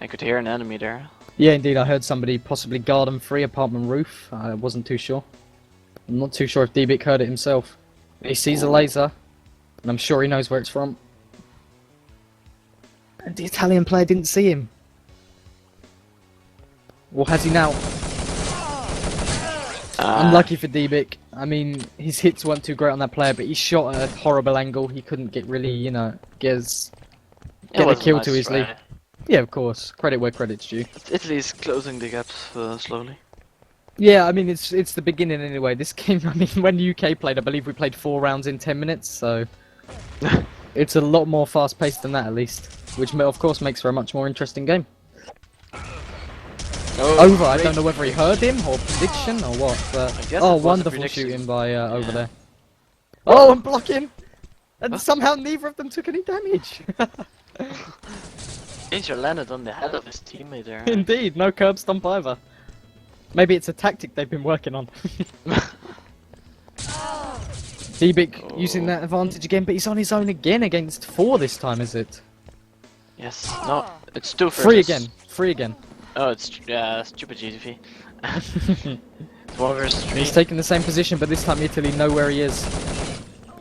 I could hear an enemy there. Yeah, indeed, I heard somebody possibly garden free apartment roof. I wasn't too sure. I'm not too sure if Deebik heard it himself. He sees a laser, and I'm sure he knows where it's from. And the Italian player didn't see him. Or has he now? Unlucky for Deebik. I mean, his hits weren't too great on that player, but he shot at a horrible angle. He couldn't get really, you know, get a kill too easily. Yeah, of course. Credit where credit's due. Italy is closing the gaps slowly. Yeah, I mean, it's the beginning anyway. This game, I mean, when the UK played, I believe we played 4 rounds in 10 minutes, so it's a lot more fast-paced than that, at least. Which, of course, makes for a much more interesting game. Over, I don't know whether he heard him, or prediction, or what, but... I guess Oh, it was a wonderful prediction. shooting by Over there. Oh, and blocking! And somehow neither of them took any damage! Danger landed on the head of his teammate there. Indeed, no curb stomp either. Maybe it's a tactic they've been working on. Deebik using that advantage again, but he's on his own again against 4 this time, is it? Yes, no, it's 2 versus... 3 again, 3 again. Oh, it's stupid GTV. It's 1 versus 3. He's taking the same position, but this time Italy know where he is.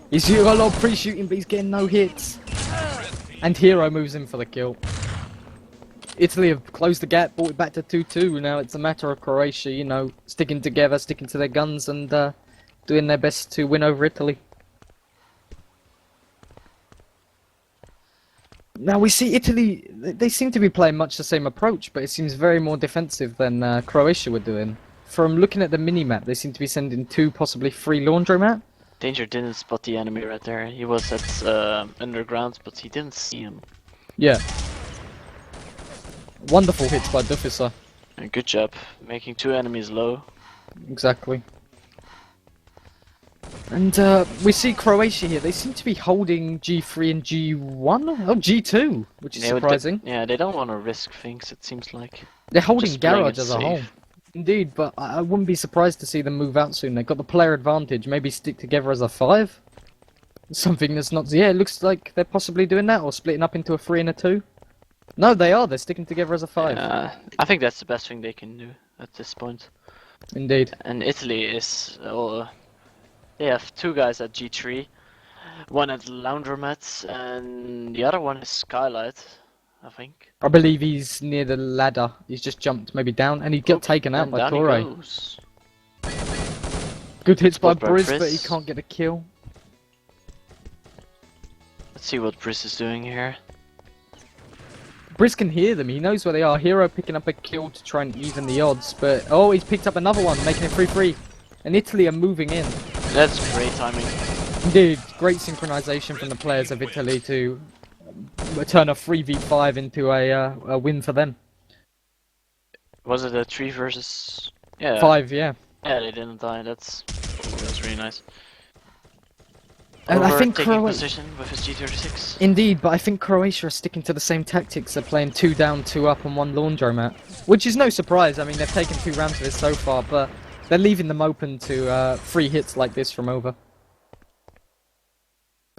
He's got a lot of pre-shooting, but he's getting no hits. And Hero moves in for the kill. Italy have closed the gap, brought it back to 2-2. Now it's a matter of Croatia, you know, sticking together, sticking to their guns, and doing their best to win over Italy. Now we see Italy, they seem to be playing much the same approach, but it seems very more defensive than Croatia were doing. From looking at the mini-map, they seem to be sending 2, possibly 3 laundromat. Danger didn't spot the enemy right there. He was at underground, but he didn't see him. Yeah. Wonderful hits by Dufisa. Good job, making 2 enemies low. Exactly. And we see Croatia here. They seem to be holding G3 and G1. Oh, G2, which is surprising. Yeah, they don't want to risk things, it seems like. They're holding Just playing Garage it as a whole. safe. Indeed, but I wouldn't be surprised to see them move out soon. They've got the player advantage. Maybe stick together as a 5? Something that's not... Yeah, it looks like they're possibly doing that, or splitting up into a 3 and a 2. No, they are. They're sticking together as a 5. I think that's the best thing they can do at this point. Indeed. And Italy is... they have 2 guys at G3. One at Laundromat, and the other one is Skylight, I think. I believe he's near the ladder. He's just jumped maybe down, and he got taken out And by down he Torre. goes. Good hits by Spot by Briz, but Briz. he can't get a kill. Let's see what Briz is doing here. Briz can hear them. He knows where they are. Hero picking up a kill to try and even the odds, but oh, he's picked up another one, making it 3-3. And Italy are moving in. That's great timing. Indeed, great synchronization from the players of Italy to turn a 3v5 into a win for them. Was it a 3 versus... Yeah. 5, yeah. Yeah, they didn't die. That's really nice. And I think taking Croatia... position with his G36. Indeed, but I think Croatia are sticking to the same tactics. They're playing 2 down, 2 up and 1 laundromat. Which is no surprise. I mean, they've taken 2 rounds of this so far, but they're leaving them open to 3 hits like this from Over.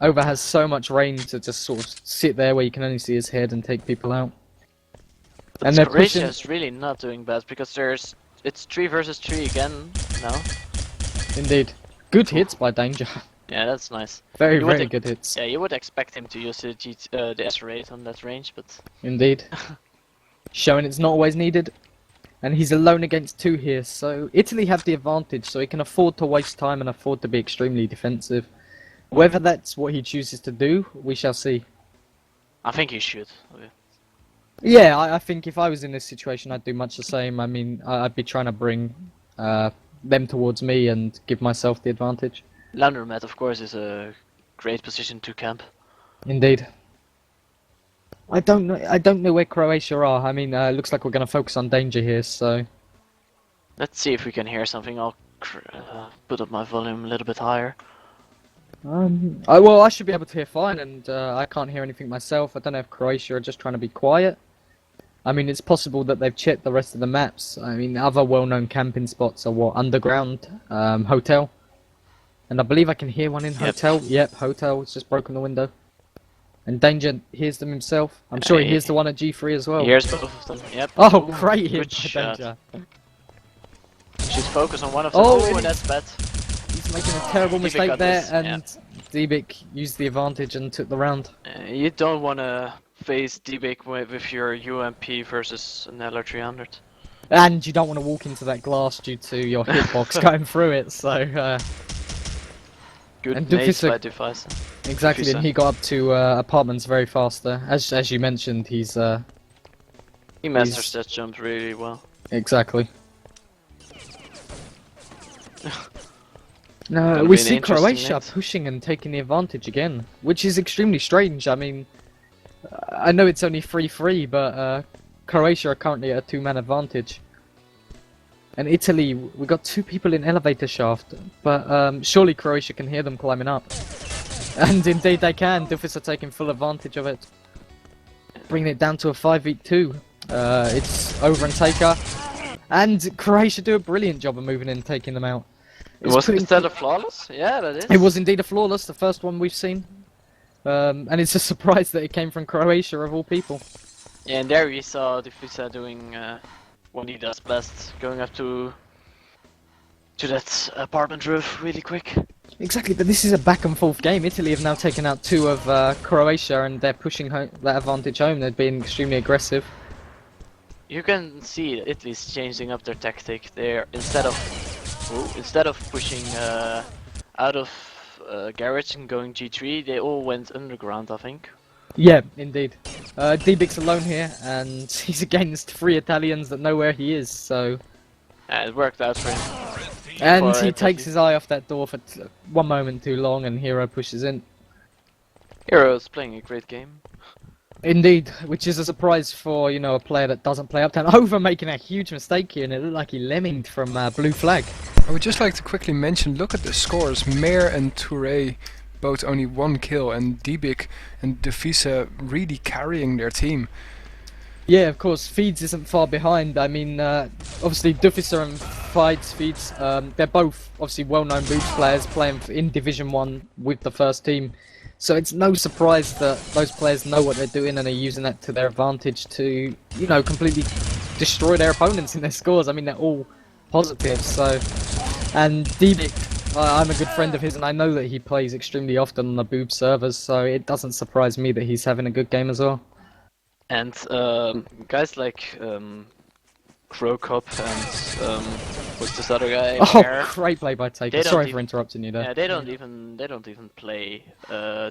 Over has so much range to just sort of sit there where you can only see his head and take people out. But And they're Croatia pushing... is really not doing bad because it's 3 versus 3 again now. Indeed. Good hits by Danger. Yeah, that's nice. Very, You would very ex- good hits. Yeah, you would expect him to use the S-rate on that range, but Indeed. Showing it's not always needed. And he's alone against 2 here, so Italy have the advantage, so he can afford to waste time and afford to be extremely defensive. Whether that's what he chooses to do, we shall see. I think he should. Yeah, I think if I was in this situation, I'd do much the same. I mean, I'd be trying to bring them towards me and give myself the advantage. Laundromat, of course, is a great position to camp. Indeed. I don't know where Croatia are. I mean, looks like we're going to focus on Danger here, so... Let's see if we can hear something. I'll put up my volume a little bit higher. Well, I should be able to hear fine, and I can't hear anything myself. I don't know if Croatia are just trying to be quiet. I mean, it's possible that they've checked the rest of the maps. I mean, other well-known camping spots are what? Underground, Hotel. And I believe I can hear one in Hotel. Yep, Hotel. It's just broken the window. And Danger hears them himself. I'm sure he hears the one at G3 as well. Here's both of them. Yep. Oh, Ooh, great hit good by shot. Danger. Should focus on one of them. Oh, Oh, and that's bad. He's making a terrible Dibic mistake got there, this, and Dibic used the advantage and took the round. You don't want to face Dibic with your UMP versus an LR300. And you don't want to walk into that glass due to your hitbox going through it, so... Good And nades Dufisa- by Device. Exactly, Dufisa. and he got up to apartments very fast there. As you mentioned, he's He masters that jump really well. exactly. No, Gonna we be an see interesting Croatia net. pushing and taking the advantage again, which is extremely strange. I mean, I know it's only 3-3, but Croatia are currently at a 2-man advantage. And Italy, we got 2 people in elevator shaft, but surely Croatia can hear them climbing up. And indeed they can. Dufis are taking full advantage of it, bringing it down to a 5v2. It's Over and Taker, and Croatia do a brilliant job of moving in and taking them out. Was that a flawless? Yeah, that is. It was indeed a flawless, the first one we've seen. And it's a surprise that it came from Croatia of all people. Yeah, and there we saw Dufisa doing what he does best, going up to that apartment roof really quick. Exactly, but this is a back and forth game. Italy have now taken out 2 of Croatia, and they're pushing that advantage home. They're being extremely aggressive. You can see that Italy's changing up their tactic. They're instead of pushing out of garage and going G3, they all went underground, I think. Yeah, indeed. Dibic's alone here, and he's against 3 Italians that know where he is, so... It worked out for him. And For he Italy. takes his eye off that door for 1 moment too long, and Hero pushes in. Hero's playing a great game. Indeed, which is a surprise for, you know, a player that doesn't play Uptown. Over making a huge mistake here, and it looked like he lemminged from blue flag. I would just like to quickly mention, look at the scores. Mayer and Touré both only 1 kill, and Dibik and Defisa really carrying their team. Yeah, of course, Feeds isn't far behind. I mean, obviously, Dufficer and Feeds, they're both obviously well-known Boots players playing in Division 1 with the first team. So it's no surprise that those players know what they're doing and are using that to their advantage to, you know, completely destroy their opponents in their scores. I mean, they're all positive, so... And Dibik, I'm a good friend of his, and I know that he plays extremely often on the Boob servers, so it doesn't surprise me that he's having a good game as well. And guys like Crowcop and what's this other guy? Oh, Bear, great play by Taker. They don't Sorry for even- interrupting you there. yeah, they don't even play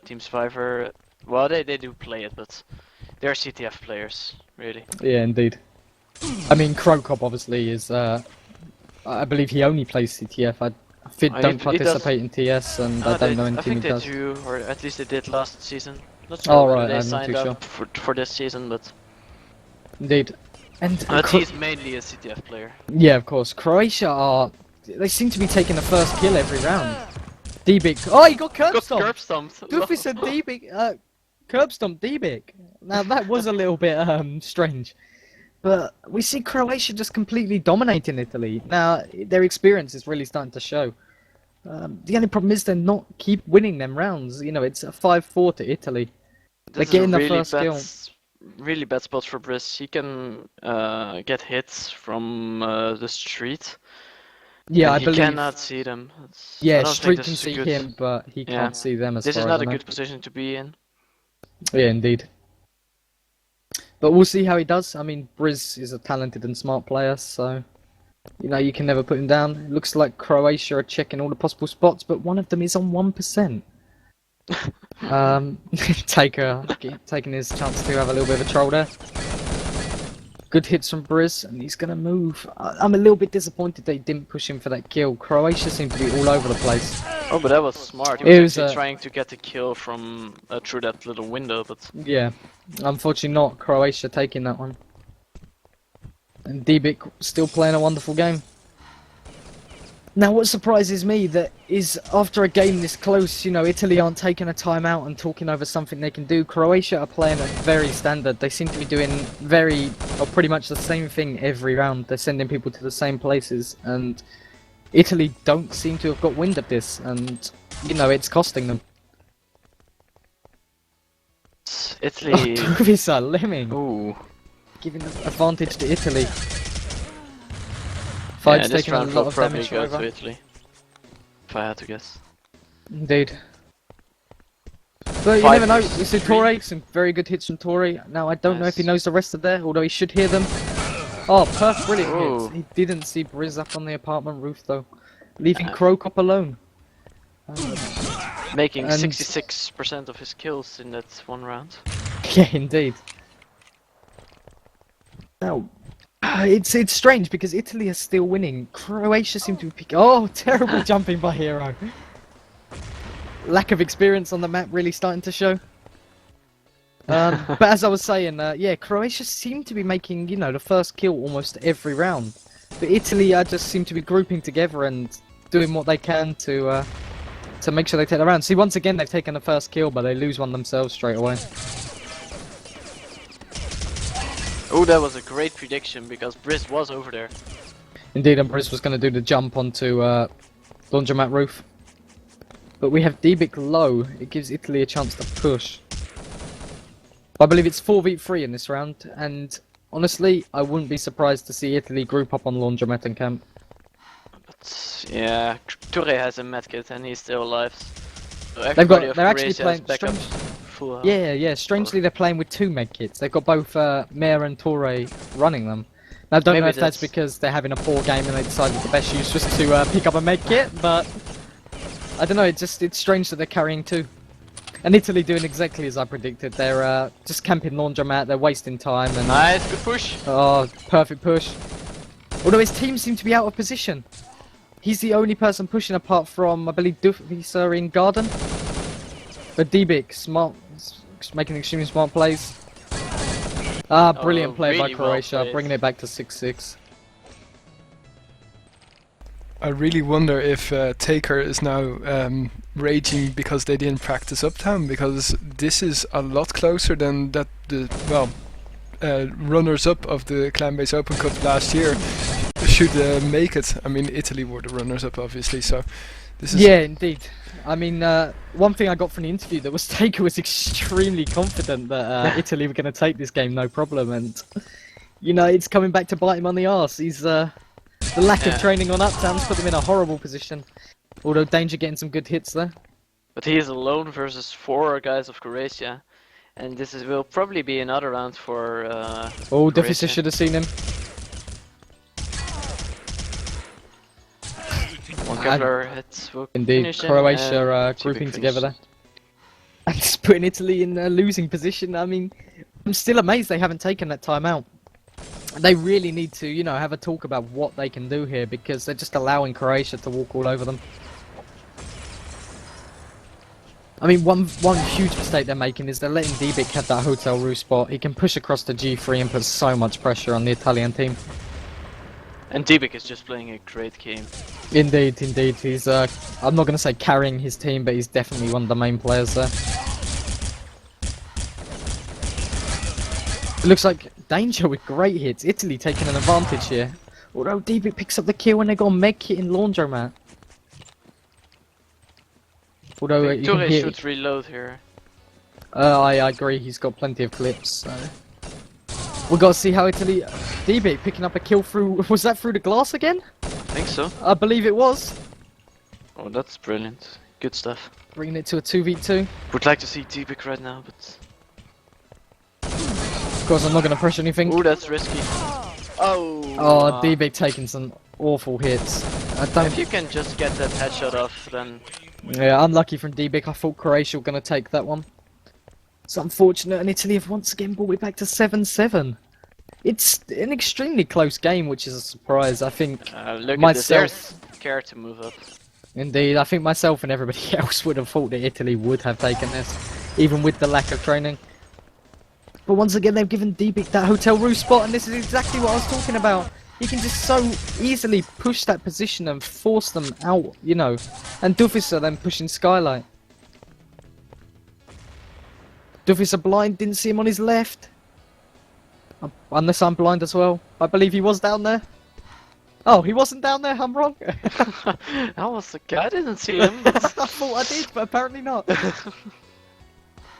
Team Survivor. Well, they do play it, but they're CTF players, really. Yeah, indeed. I mean, Crowcop obviously is, I believe he only plays CTF. Fid He don't does- participate in TS, and I don't know I anything think he they does. do, or at least they did last season. Not sure Oh, whether right, they I'm not signed too up for this season, but Indeed. And he's mainly a CTF player. yeah, of course. Croatia are... They seem to be taking the first kill every round. Dibik. Oh, he got curb Got stomped! curb stomped. Duffy said Dibik, curb stomped Dibik. Now that was a little bit strange. But we see Croatia just completely dominating Italy. Now, their experience is really starting to show. The only problem is they're not keep winning them rounds. You know, it's a 5-4 to Italy. They're This is a getting the really first bad, kill. really bad spot for Briz. He can get hits from the street. Yeah, and I he believe. cannot see them. I Yeah, don't Street think can this is see good. him, but he Yeah. can't see them as This far is as not I a know. good position to be in. Yeah, indeed. But we'll see how he does. I mean, Briz is a talented and smart player, so you know you can never put him down. It looks like Croatia are checking all the possible spots, but one of them is on 1%. Taking his chance to have a little bit of a troll there. Good hits from Briz, and he's gonna move. I'm a little bit disappointed they didn't push him for that kill. Croatia seemed to be all over the place. Oh, but that was smart. He It was was, actually trying to get the kill from through that little window, but Yeah, unfortunately not. Croatia taking that one. And Dibik still playing a wonderful game. Now what surprises me that is after a game this close, you know, Italy aren't taking a time out and talking over something they can do. Croatia are playing it very standard. They seem to be doing pretty much the same thing every round. They're sending people to the same places, and Italy don't seem to have got wind of this, and you know, it's costing them. Italy. Visa lemming. Ooh. Giving the advantage to Italy. Yeah, Fight's this taking a round lot will of probably damage go over. to Italy. If I had to guess. Indeed. But you Five never know. We versus see three. Torre, some very good hits from Torre. Now I don't know if he Nice. knows the rest of there, although he should hear them. Oh, perfect, brilliant Ooh. hits. He didn't see Briz up on the apartment roof though, leaving Uh. Crowcop alone. Making And- 66% of his kills in that one round. Yeah, indeed. Now, it's strange because Italy is still winning. Croatia seem to be picking. Oh, terrible jumping by Hero. Lack of experience on the map really starting to show. But as I was saying, yeah, Croatia seem to be making, you know, the first kill almost every round. But Italy just seem to be grouping together and doing what they can to make sure they take the round. See, once again, they've taken the first kill, but they lose one themselves straight away. Oh, that was a great prediction because Briz was over there. Indeed, and Briz was going to do the jump onto laundromat roof. But we have Dibik low. It gives Italy a chance to push. I believe it's 4v3 in this round, and honestly, I wouldn't be surprised to see Italy group up on laundromat and camp. But yeah, Touré has a medkit and he's still alive. So They're everybody of actually Croatia has playing backup strange. full health. Yeah. Strangely, they're playing with 2 medkits. They've got both Mayer and Torre running them. Now, I don't know Maybe if that's that's- because they're having a poor game and they decided the best use was to pick up a medkit, but I don't know. It's strange that they're carrying 2. And Italy doing exactly as I predicted. They're just camping laundromat. They're wasting time and Nice, good push. oh, perfect push. Although his team seem to be out of position. He's the only person pushing apart from, I believe, Dufisa in Garden. But Dibik, smart, making extremely smart plays. Ah, brilliant play by really well Croatia, played. bringing it back to 6-6. I really wonder if Taker is now raging because they didn't practice Uptown, because this is a lot closer than that the runners-up of the Clanbase Open Cup last year should make it. I mean, Italy were the runners-up, obviously, so this is... Yeah, indeed. I mean, one thing I got from the interview that was Taker was extremely confident that Italy were going to take this game no problem, and you know, it's coming back to bite him on the arse. He's the lack of training on Uptown's put him in a horrible position. Although Danger getting some good hits there. But he is alone versus 4 guys of Croatia, and this will probably be another round for. Oh, Croatia. Dufficer should have seen him. One Kevlar hits will Indeed, finish him, Croatia and grouping Tibik together there. finishes. And just putting Italy in a losing position. I mean, I'm still amazed they haven't taken that time out. They really need to, you know, have a talk about what they can do here, because they're just allowing Croatia to walk all over them. I mean, one huge mistake they're making is they're letting Dibik have that Hotel Roo spot. He can push across to G3 and put so much pressure on the Italian team. And Dibik is just playing a great game. Indeed, indeed. He's, I'm not going to say carrying his team, but he's definitely one of the main players there. It looks like Danger with great hits. Italy taking an advantage here. Although Dibik picks up the kill when they got Meg kit in Laundromat. Although you can Toure hear... should reload here. I agree, he's got plenty of clips, so... We've got to see how Italy... Dibik picking up a kill through... Was that through the glass again? I think so. I believe it was. Oh, that's brilliant. Good stuff. Bringing it to a 2v2. Would like to see Dibik right now, but. Of course, I'm not going to pressure anything. Ooh, that's risky. Oh. Oh, Dibik taking some awful hits. I If don't... you can just get that headshot off, then. Yeah, unlucky from Dibik. I thought Croatia were going to take that one. It's unfortunate, and Italy have once again brought it back to 7-7. It's an extremely close game, which is a surprise. I think Look myself... at this. They're scared to move up. Indeed, I think myself and everybody else would have thought that Italy would have taken this, even with the lack of training. But once again, they've given Dibik that Hotel Roo spot, and this is exactly what I was talking about. He can just so easily push that position and force them out, you know. And Dufficer then pushing Skylight. Dufficer blind, didn't see him on his left. Unless I'm blind as well. I believe he was down there. Oh, he wasn't down there, I'm wrong. That was the guy. I didn't see him. I thought I did, but apparently not.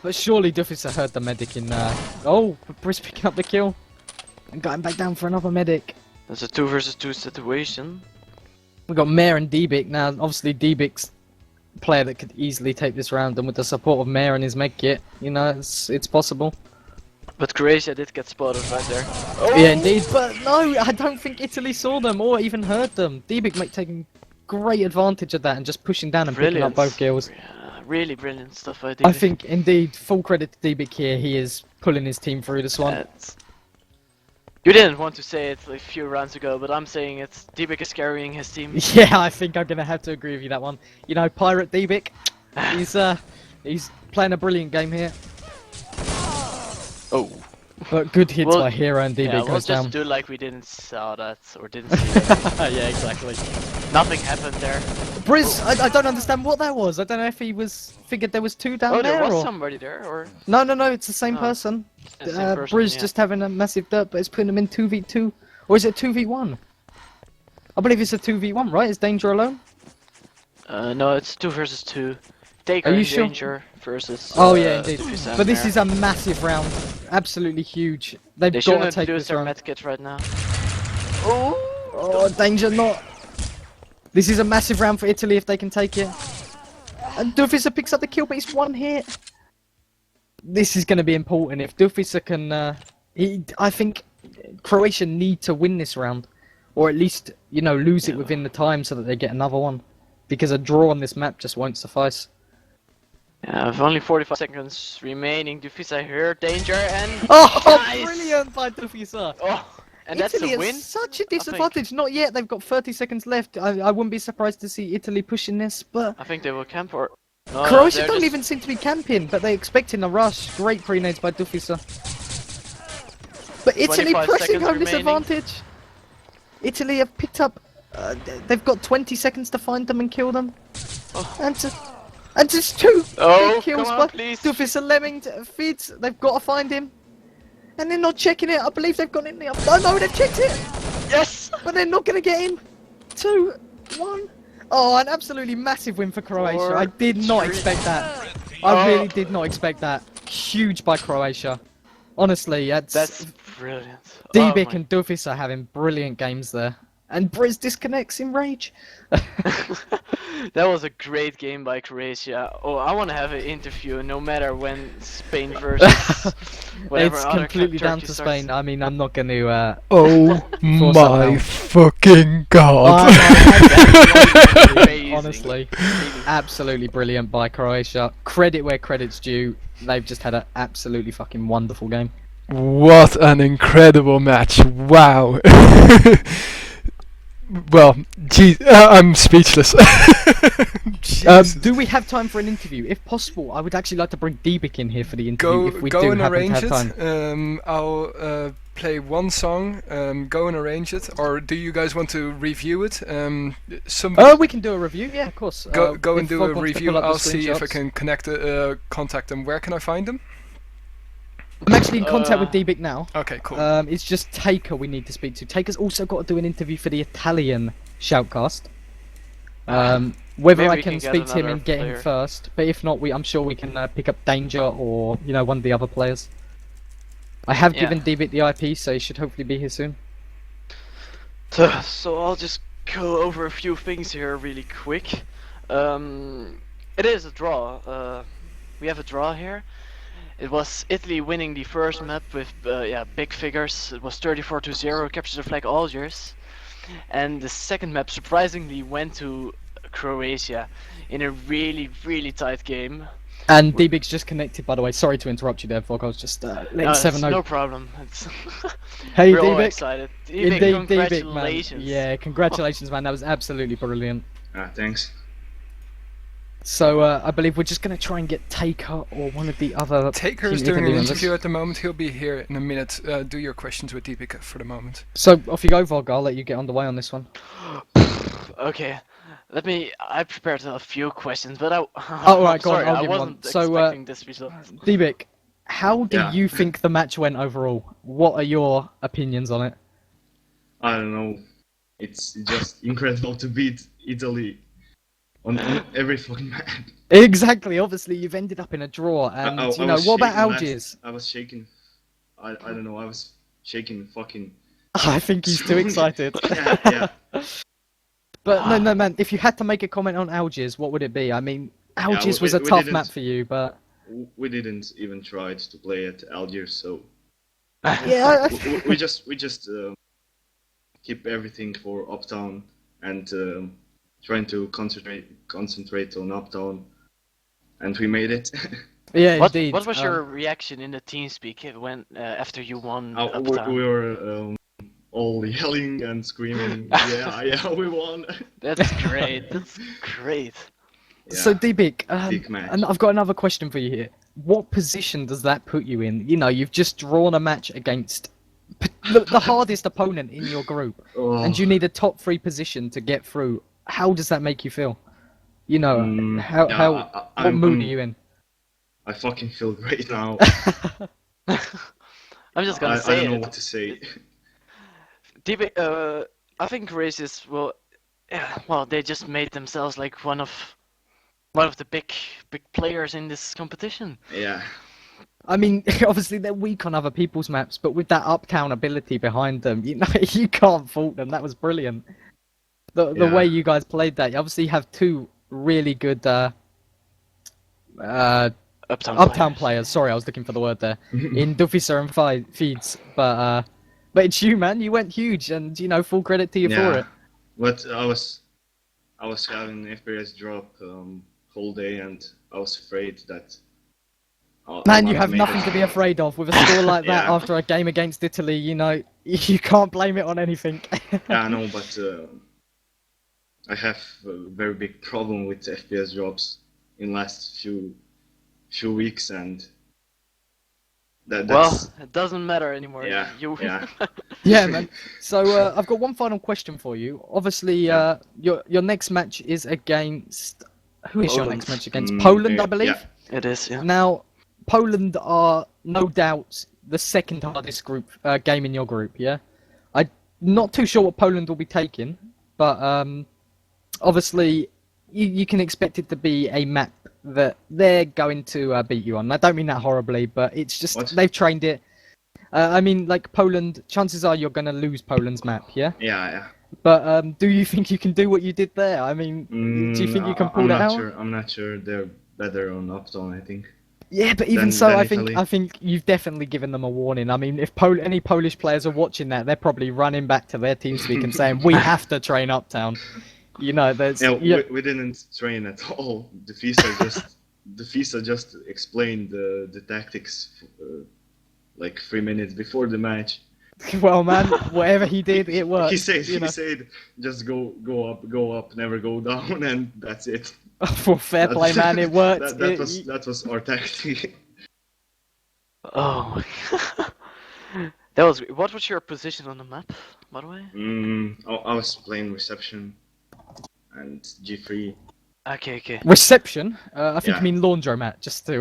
But surely Dufficer heard the medic in Oh, Briz picking up the kill. And got him back down for another medic. There's a 2 versus 2 situation. We've got Mare and Dibik now. Obviously, Dibik's a player that could easily take this round, and with the support of Mare and his med kit, you know, it's possible. But Croatia did get spotted right there. Yeah, indeed. But no, I don't think Italy saw them or even heard them. Dibik taking great advantage of that and just pushing down and picking up both kills. Yeah, really brilliant stuff by Dibik. I think, indeed, full credit to Dibik here. He is pulling his team through this one. You didn't want to say it a few rounds ago, but I'm saying it's Dibik is carrying his team. Yeah, I think I'm gonna have to agree with you that one. You know, Pirate Dibik, he's playing a brilliant game here. Oh. But good hits by Hero and Dibik Yeah, we'll goes just down. do like we didn't saw that or didn't see that. Yeah, exactly. Nothing happened there. Briz, I don't understand what that was. I don't know if he figured there was 2 down Oh, there there was or... somebody there, or No, it's the same Oh, person. the same person, Briz yeah. just having a massive dirt, but it's putting him in 2v2. Or is it 2v1? I believe it's a 2v1, right? Is Danger alone? no, it's 2 versus 2. Taker Are you and sure? Danger versus. Oh yeah, indeed. Dufficer But this there. is a massive round. Absolutely huge. They've They got to shouldn't take lose this their round. medkit right now. Oh, Danger not. This is a massive round for Italy if they can take it. And Dufficer picks up the kill, but it's 1 hit. This is going to be important. If Dufficer can... I think Croatia need to win this round. Or at least, you know, lose it within the time so that they get another one. Because a draw on this map just won't suffice. Yeah, with only 45 seconds remaining, Dufficer here, Danger, and. Oh, Nice! brilliant by Dufficer! Oh, and Italy that's a win. is such a disadvantage. Not yet. They've got 30 seconds left. I wouldn't be surprised to see Italy pushing this, but I think they will camp or. No, Croatia they're don't just- even seem to be camping, but they're expecting a rush. Great pre-nades by Dufficer. But Italy 25 pressing seconds home this remaining. advantage. Italy have picked up. They've got 20 seconds to find them and kill them. And just 2 Oh, big kills come by on, please. Dufis and Lemming. Feeds. They've got to find him. And they're not checking it. I believe they've gone in the. Oh no, they've checked it. Yes! But they're not going to get him. 2, 1. Oh, an absolutely massive win for Croatia. 4, I did not 3. expect that. I really did not expect that. Huge by Croatia. Honestly, That's brilliant. Dibic Oh my- and Dufis are having brilliant games there. And Briz disconnects in rage. That was a great game by Croatia. Oh, I want to have an interview no matter when Spain versus whatever It's other completely down Turkey to starts. Spain. I mean, I'm not going to. Oh Force that my down. fucking god. Amazing. Honestly, absolutely brilliant by Croatia. Credit where credit's due. They've just had an absolutely fucking wonderful game. What an incredible match. Wow. Well, gee, I'm speechless. Jesus. Do we have time for an interview? If possible, I would actually like to bring Dibic in here for the interview if we Go do and happen to arrange have it. time. I'll play one song. Go and arrange it. Or do you guys want to review it? Oh, we can do a review. Yeah, of course. Go and if do Vogg a wants to review. pull up the I'll see if I screenshots. can contact them. Where can I find them? I'm actually in contact with Dibic now. Okay, cool. It's just Taker we need to speak to. Taker's also got to do an interview for the Italian Shoutcast. Whether Maybe I we can can get speak to him another and get player. him first, but if not, I'm sure we can pick up Danger or one of the other players. I have Yeah. given Dibic the IP, so he should hopefully be here soon. So I'll just go over a few things here really quick. It is a draw. We have a draw here. It was Italy winning the first map with big figures. It was 34-0, capture the flag Algiers. And the second map surprisingly went to Croatia in a really, really tight game. And Dibic's just connected, by the way. Sorry to interrupt you there, Vogg. I was just letting No, Seven know. no problem. It's Hey, we're all Dibic. excited. Indeed, Dibic, Dibic, congratulations. man. Yeah, congratulations, man. That was absolutely brilliant. Thanks. So I believe we're just gonna try and get Taker or one of the other. Taker is Team doing an Italy members. interview at the moment. He'll be here in a minute. Do your questions with Deepika for the moment. So off you go, Vogg. I'll let you get underway on this one. Okay, I prepared a few questions, but Oh, I'm right, go on, sorry, I'll I give one. wasn't So, expecting this result. Dibic, how do Yeah. you think the match went overall? What are your opinions on it? I don't know. It's just incredible to beat Italy on every fucking map. Exactly. Obviously, you've ended up in a draw, and I what about was shaking Algiers? I was shaking. I don't know. I was shaking fucking. I think he's too excited. Yeah. But no, man. If you had to make a comment on Algiers, what would it be? I mean, Algiers was a we tough didn't- map for you, but We didn't even try to play at Algiers, so yeah, we just keep everything for Uptown and trying to concentrate on Uptown, and we made it. yeah, What indeed. was your reaction in the TeamSpeak when after you won we Uptown? were all yelling and screaming. yeah, we won. That's great. That's great. So Yeah, Dibic, big match. and I've got another question for you here. What position does that put you in? You know, you've just drawn a match against the hardest opponent in your group, Oh, and you need a top 3 position to get through. How does that make you feel? You know, what mood are you in? I fucking feel great now. I'm just gonna I say don't know it. what to say. I think Croatia's well, they just made themselves like one of the big players in this competition. Yeah. I mean, obviously they're weak on other people's maps, but with that uptown ability behind them, you know, you can't fault them. That was brilliant. The Yeah. way you guys played that, you obviously have 2 really good uptown players. Sorry, I was looking for the word there. In Dufisa and Feeds, but it's you, man. You went huge, and you know, full credit to you for it. But I was having FPS drop whole day, and I was afraid that. Man, you have nothing to be afraid of with a score like that Yeah. after a game against Italy. You know, you can't blame it on anything. Yeah, I know, but I have a very big problem with FPS drops in last few weeks, and That's Well, it doesn't matter anymore. yeah, You. yeah. Yeah, man. So I've got one final question for you. Obviously, Yeah. your next match is against who is your Poland. next match against? Poland, I believe. Yeah. It is, yeah. Now, Poland are no doubt the second hardest group game in your group. Yeah, I'm not too sure what Poland will be taking, but obviously you can expect it to be a map that they're going to beat you on. I don't mean that horribly, but it's just What? they've trained it. I mean, like Poland, chances are you're going to lose Poland's map, yeah? Yeah. But do you think you can do what you did there? I mean, do you think you can pull it out? I'm not sure they're better on Upton, I think. Yeah, but even than- so, than I Italy. think you've definitely given them a warning. I mean, if any Polish players are watching that, they're probably running back to their TeamSpeak and saying, "We have to train Uptown." You know, there's Yeah, we didn't train at all. The FISA just explained the tactics like 3 minutes before the match. well, man, whatever he did, it worked. He said you know. just go up, never go down, and that's it. For fair play, man, it worked. That was our tactic. Oh. That was. What was your position on the map, by the way? I was playing reception and G3. Okay. Reception? I think Yeah. you mean laundromat, just to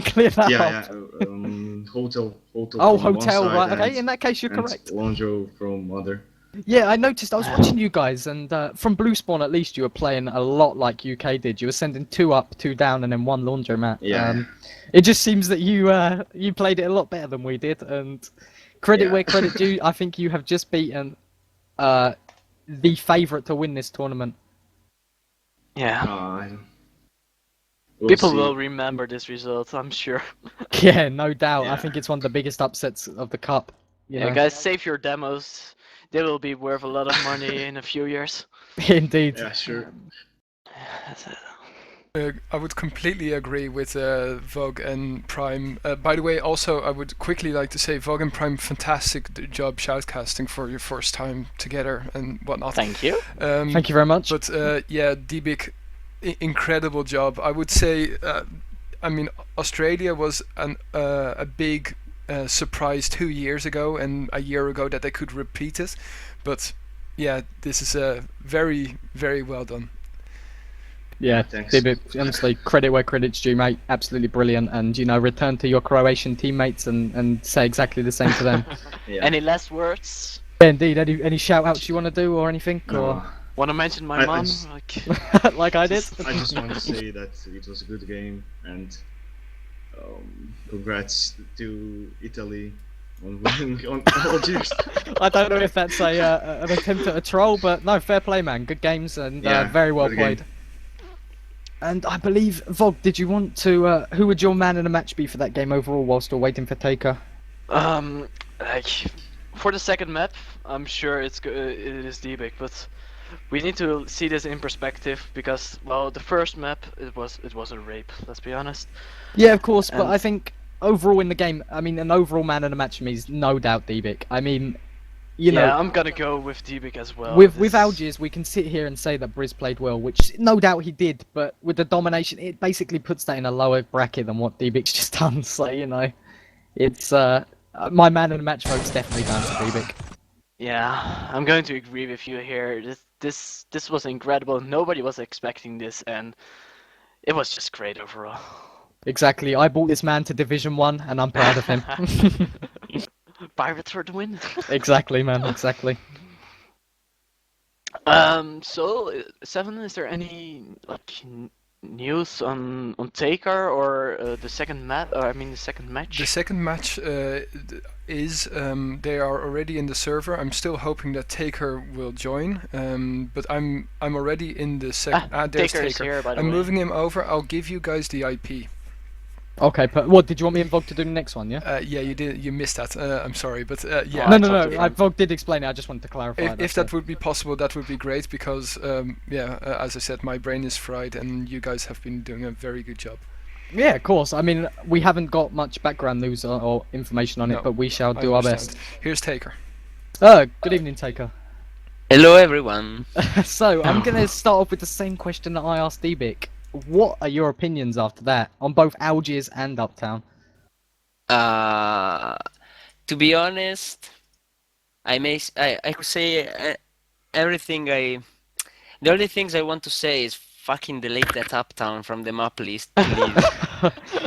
clear that Yeah, up. hotel. Oh, from one hotel, side right? Okay, and- in that case, you're and correct. Laundro from other. Yeah, I noticed. I was watching you guys, and from Blue Spawn, at least, you were playing a lot like UK did. You were sending 2 up, 2 down, and then 1 laundromat. Yeah. It just seems that you played it a lot better than we did, and credit Yeah. where credit due. I think you have just beaten the favourite to win this tournament. Yeah. We'll People see. will remember this result, I'm sure. Yeah, no doubt. I Yeah. think it's one of the biggest upsets of the cup. You Yeah, know? guys, save your demos. They will be worth a lot of money in a few years. Indeed. Yeah, sure. That's it. I would completely agree with Vogg and Prime. By the way, also I would quickly like to say Vogg and Prime, fantastic job shoutcasting for your first time together and whatnot. Thank you. Thank you very much. But yeah, Dbik, incredible job. I would say, I mean, Australia was a big surprise 2 years ago and a year ago that they could repeat it. But yeah, this is very, very well done. Yeah, Thanks. Dibit, honestly, credit where credit's due, mate. Absolutely brilliant. And, you know, return to your Croatian teammates and say exactly the same to them. Yeah. Any last words? Yeah, indeed. Any shout-outs you want to do or anything? No, Want to mention my I mom? just- Or like I did? I just want to say that it was a good game and congrats to Italy on winning on Algiers. I don't know if that's an attempt at a troll, but no, fair play, man. Good games and Yeah, very well good game. played. And I believe, Vogg, did you want to... who would your man in the match be for that game overall while still waiting for Taker? Like, for the second map, I'm sure it is Dbik, but we need to see this in perspective because, well, the first map it was a rape. Let's be honest. Yeah, of course, but And- I think overall in the game, I mean, an overall man in the match for me is no doubt Dbik. I mean, you know... Yeah, I'm gonna go with Dbik as well. With This- Algiers, we can sit here and say that Briz played well, which no doubt he did, but with the domination, it basically puts that in a lower bracket than what Dbik's just done. So, you know, it's my man in the match vote's definitely down to Dbik. Yeah, I'm going to agree with you here. This was incredible. Nobody was expecting this, and it was just great overall. Exactly. I brought this man to Division 1, and I'm proud of him. Pirates for the win. Exactly, man. Exactly. So 7, is there any like news on Taker or the second match? I mean the second match. The second match is they are already in the server. I'm still hoping that Taker will join, but I'm already in the second. There's Taker is Taker. here, by the I'm way. moving him over. I'll give you guys the IP. Okay, but what did you want me and Vogg to do the next one? Yeah. Yeah, you did. You missed that. I'm sorry, but yeah. No, I no, thought no. Vogg did explain it. I just wanted to clarify. If that would be possible, that would be great because, yeah, as I said, my brain is fried and you guys have been doing a very good job. Yeah, of course. I mean, we haven't got much background news or information on it, No, but we shall I do our understand. best. Here's Taker. Good evening, Taker. Hello, everyone. So, I'm going to start off with the same question that I asked Dbik. What are your opinions after that on both Algiers and Uptown? To be honest, I could say everything The only things I want to say is fucking delete that Uptown from the map list, please.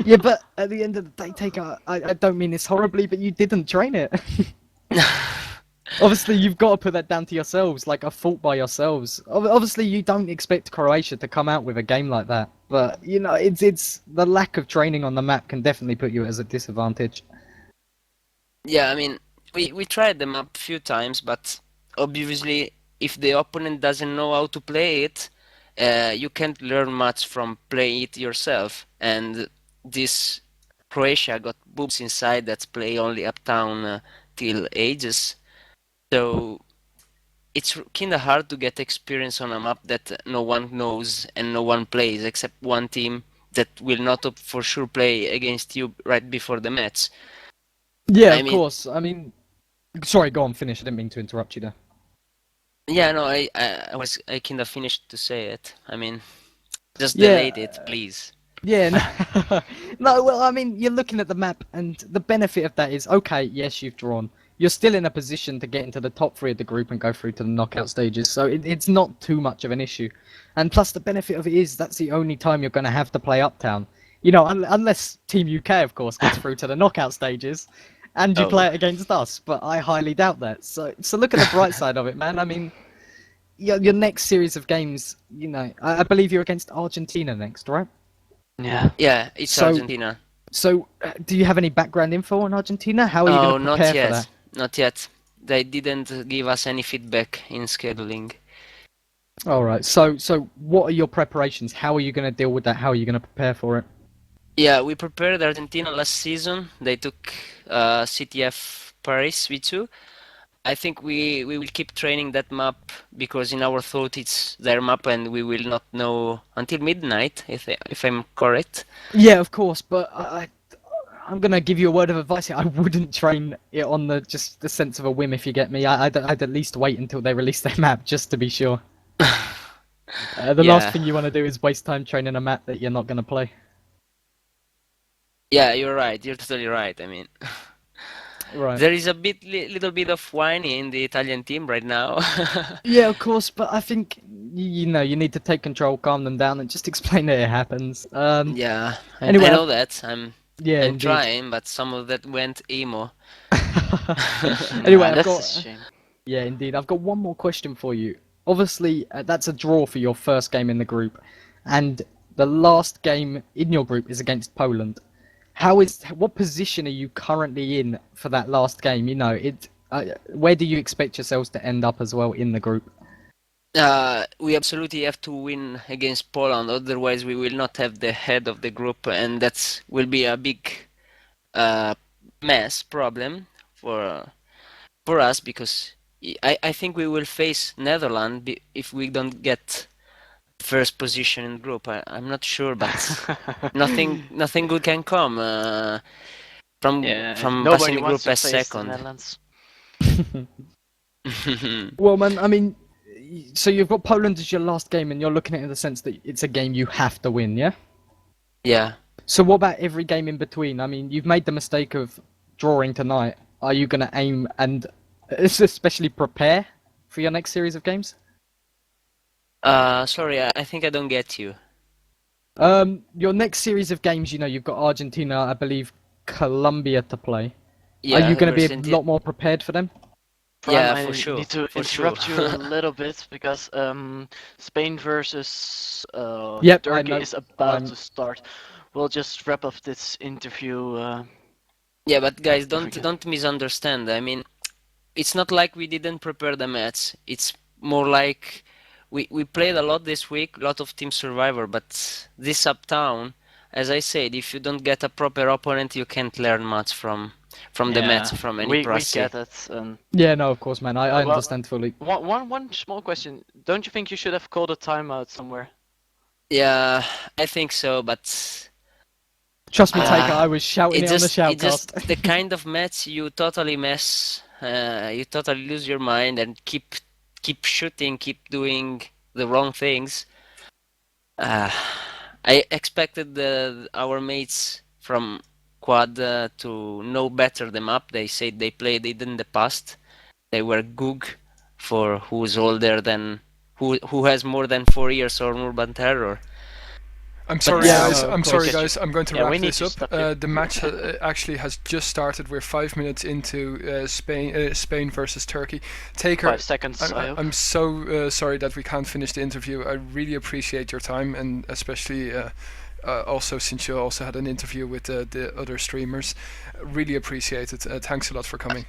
Yeah, but at the end of the day, I don't mean this horribly, but you didn't train it. Obviously, you've got to put that down to yourselves, like a fault by yourselves. Obviously, you don't expect Croatia to come out with a game like that, but you know, it's the lack of training on the map can definitely put you at a disadvantage. Yeah, I mean, we tried them up a few times, but obviously, if the opponent doesn't know how to play it, you can't learn much from playing it yourself. And this Croatia got boobs inside that play only Uptown till ages. So it's kinda hard to get experience on a map that no one knows and no one plays except one team that will not for sure play against you right before the match. Yeah, I of mean, course. I mean, sorry, go on, finish. I didn't mean to interrupt you there. yeah, no, I kinda finished to say it. I mean, just Yeah. delete it, please. Yeah, no, no, well, I mean, you're looking at the map, and the benefit of that is, okay, yes, you've drawn. You're still in a position to get into the top 3 of the group and go through to the knockout stages, so it's not too much of an issue. And plus, the benefit of it is that's the only time you're going to have to play Uptown. You know, unless Team UK, of course, gets through to the knockout stages, and you Oh. play it against us, but I highly doubt that. So look at the bright side of it, man. I mean, your next series of games, you know, I believe you're against Argentina next, right? Yeah. Yeah, it's So- Argentina. So, do you have any background info on Argentina? How are you Oh, going to not prepare yet. for that? Not yet. They didn't give us any feedback in scheduling. All right. So what are your preparations? How are you going to deal with that? How are you going to prepare for it? Yeah, we prepared Argentina last season. They took CTF Paris V2. I think we will keep training that map because in our thought it's their map and we will not know until midnight, if I'm correct. Yeah, of course. But I'm going to give you a word of advice here. I wouldn't train it on just the sense of a whim, if you get me. I'd at least wait until they release their map just to be sure. The last Yeah. thing you want to do is waste time training a map that you're not going to play. Yeah, you're right. You're totally right. I mean, Right. there is a little bit of whiny in the Italian team right now. Yeah, of course, but I think you know you need to take control, calm them down, and just explain that it happens. Yeah, Anyway, I know that. I'm indeed. trying, but some of that went emo. Anyway, Nah, I've that's got a shame. yeah, indeed. I've got one more question for you. Obviously, that's a draw for your first game in the group, and the last game in your group is against Poland. What position are you currently in for that last game? You know, where do you expect yourselves to end up as well in the group? We absolutely have to win against Poland, otherwise we will not have the head of the group, and that will be a big mess problem for us because I think we will face Netherlands if we don't get first position in group. I'm not sure, but nothing good can come from Yeah, passing nobody the wants group to as face the second. Netherlands. Well, man, I mean, so you've got Poland as your last game, and you're looking at it in the sense that it's a game you have to win, yeah? Yeah. So what about every game in between? I mean, you've made the mistake of drawing tonight. Are you going to aim and especially prepare for your next series of games? Sorry, I think I don't get you. Your next series of games, you know, you've got Argentina, I believe, Colombia to play. Yeah, Are you going to be a versus lot more prepared for them? Prime, Yeah, I for sure. need to For interrupt sure. you a little bit because Spain versus Yep, I Turkey know. is about I'm- to start. We'll just wrap up this interview. Yeah, but guys, we can- don't misunderstand. I mean, it's not like we didn't prepare the match. It's more like we played a lot this week, a lot of Team Survivor, but this Uptown, as I said, if you don't get a proper opponent, you can't learn much from the match, from any we proxy. get it. Yeah, no, of course, man. I Well, understand fully. One small question. Don't you think you should have called a timeout somewhere? Yeah, I think so, but Trust me, Ah, Taker, I was shouting it on the it just shoutcast. the kind of match you totally mess, you totally lose your mind and keep shooting, keep doing the wrong things. I expected our mates from squad to know better the map. They said they played it in the past. They were Goog, for who's older than who has more than 4 years on Urban Terror. I'm sorry, yeah, guys. no, of I'm sorry, course. guys. I'm going to Yeah, we wrap need this to up. stop you. The match actually has just started. We're 5 minutes into Spain versus Turkey. Taker, 5 seconds, I hope. I'm so sorry that we can't finish the interview. I really appreciate your time, and especially also since you also had an interview with the other streamers. Really appreciate it. Thanks a lot for coming.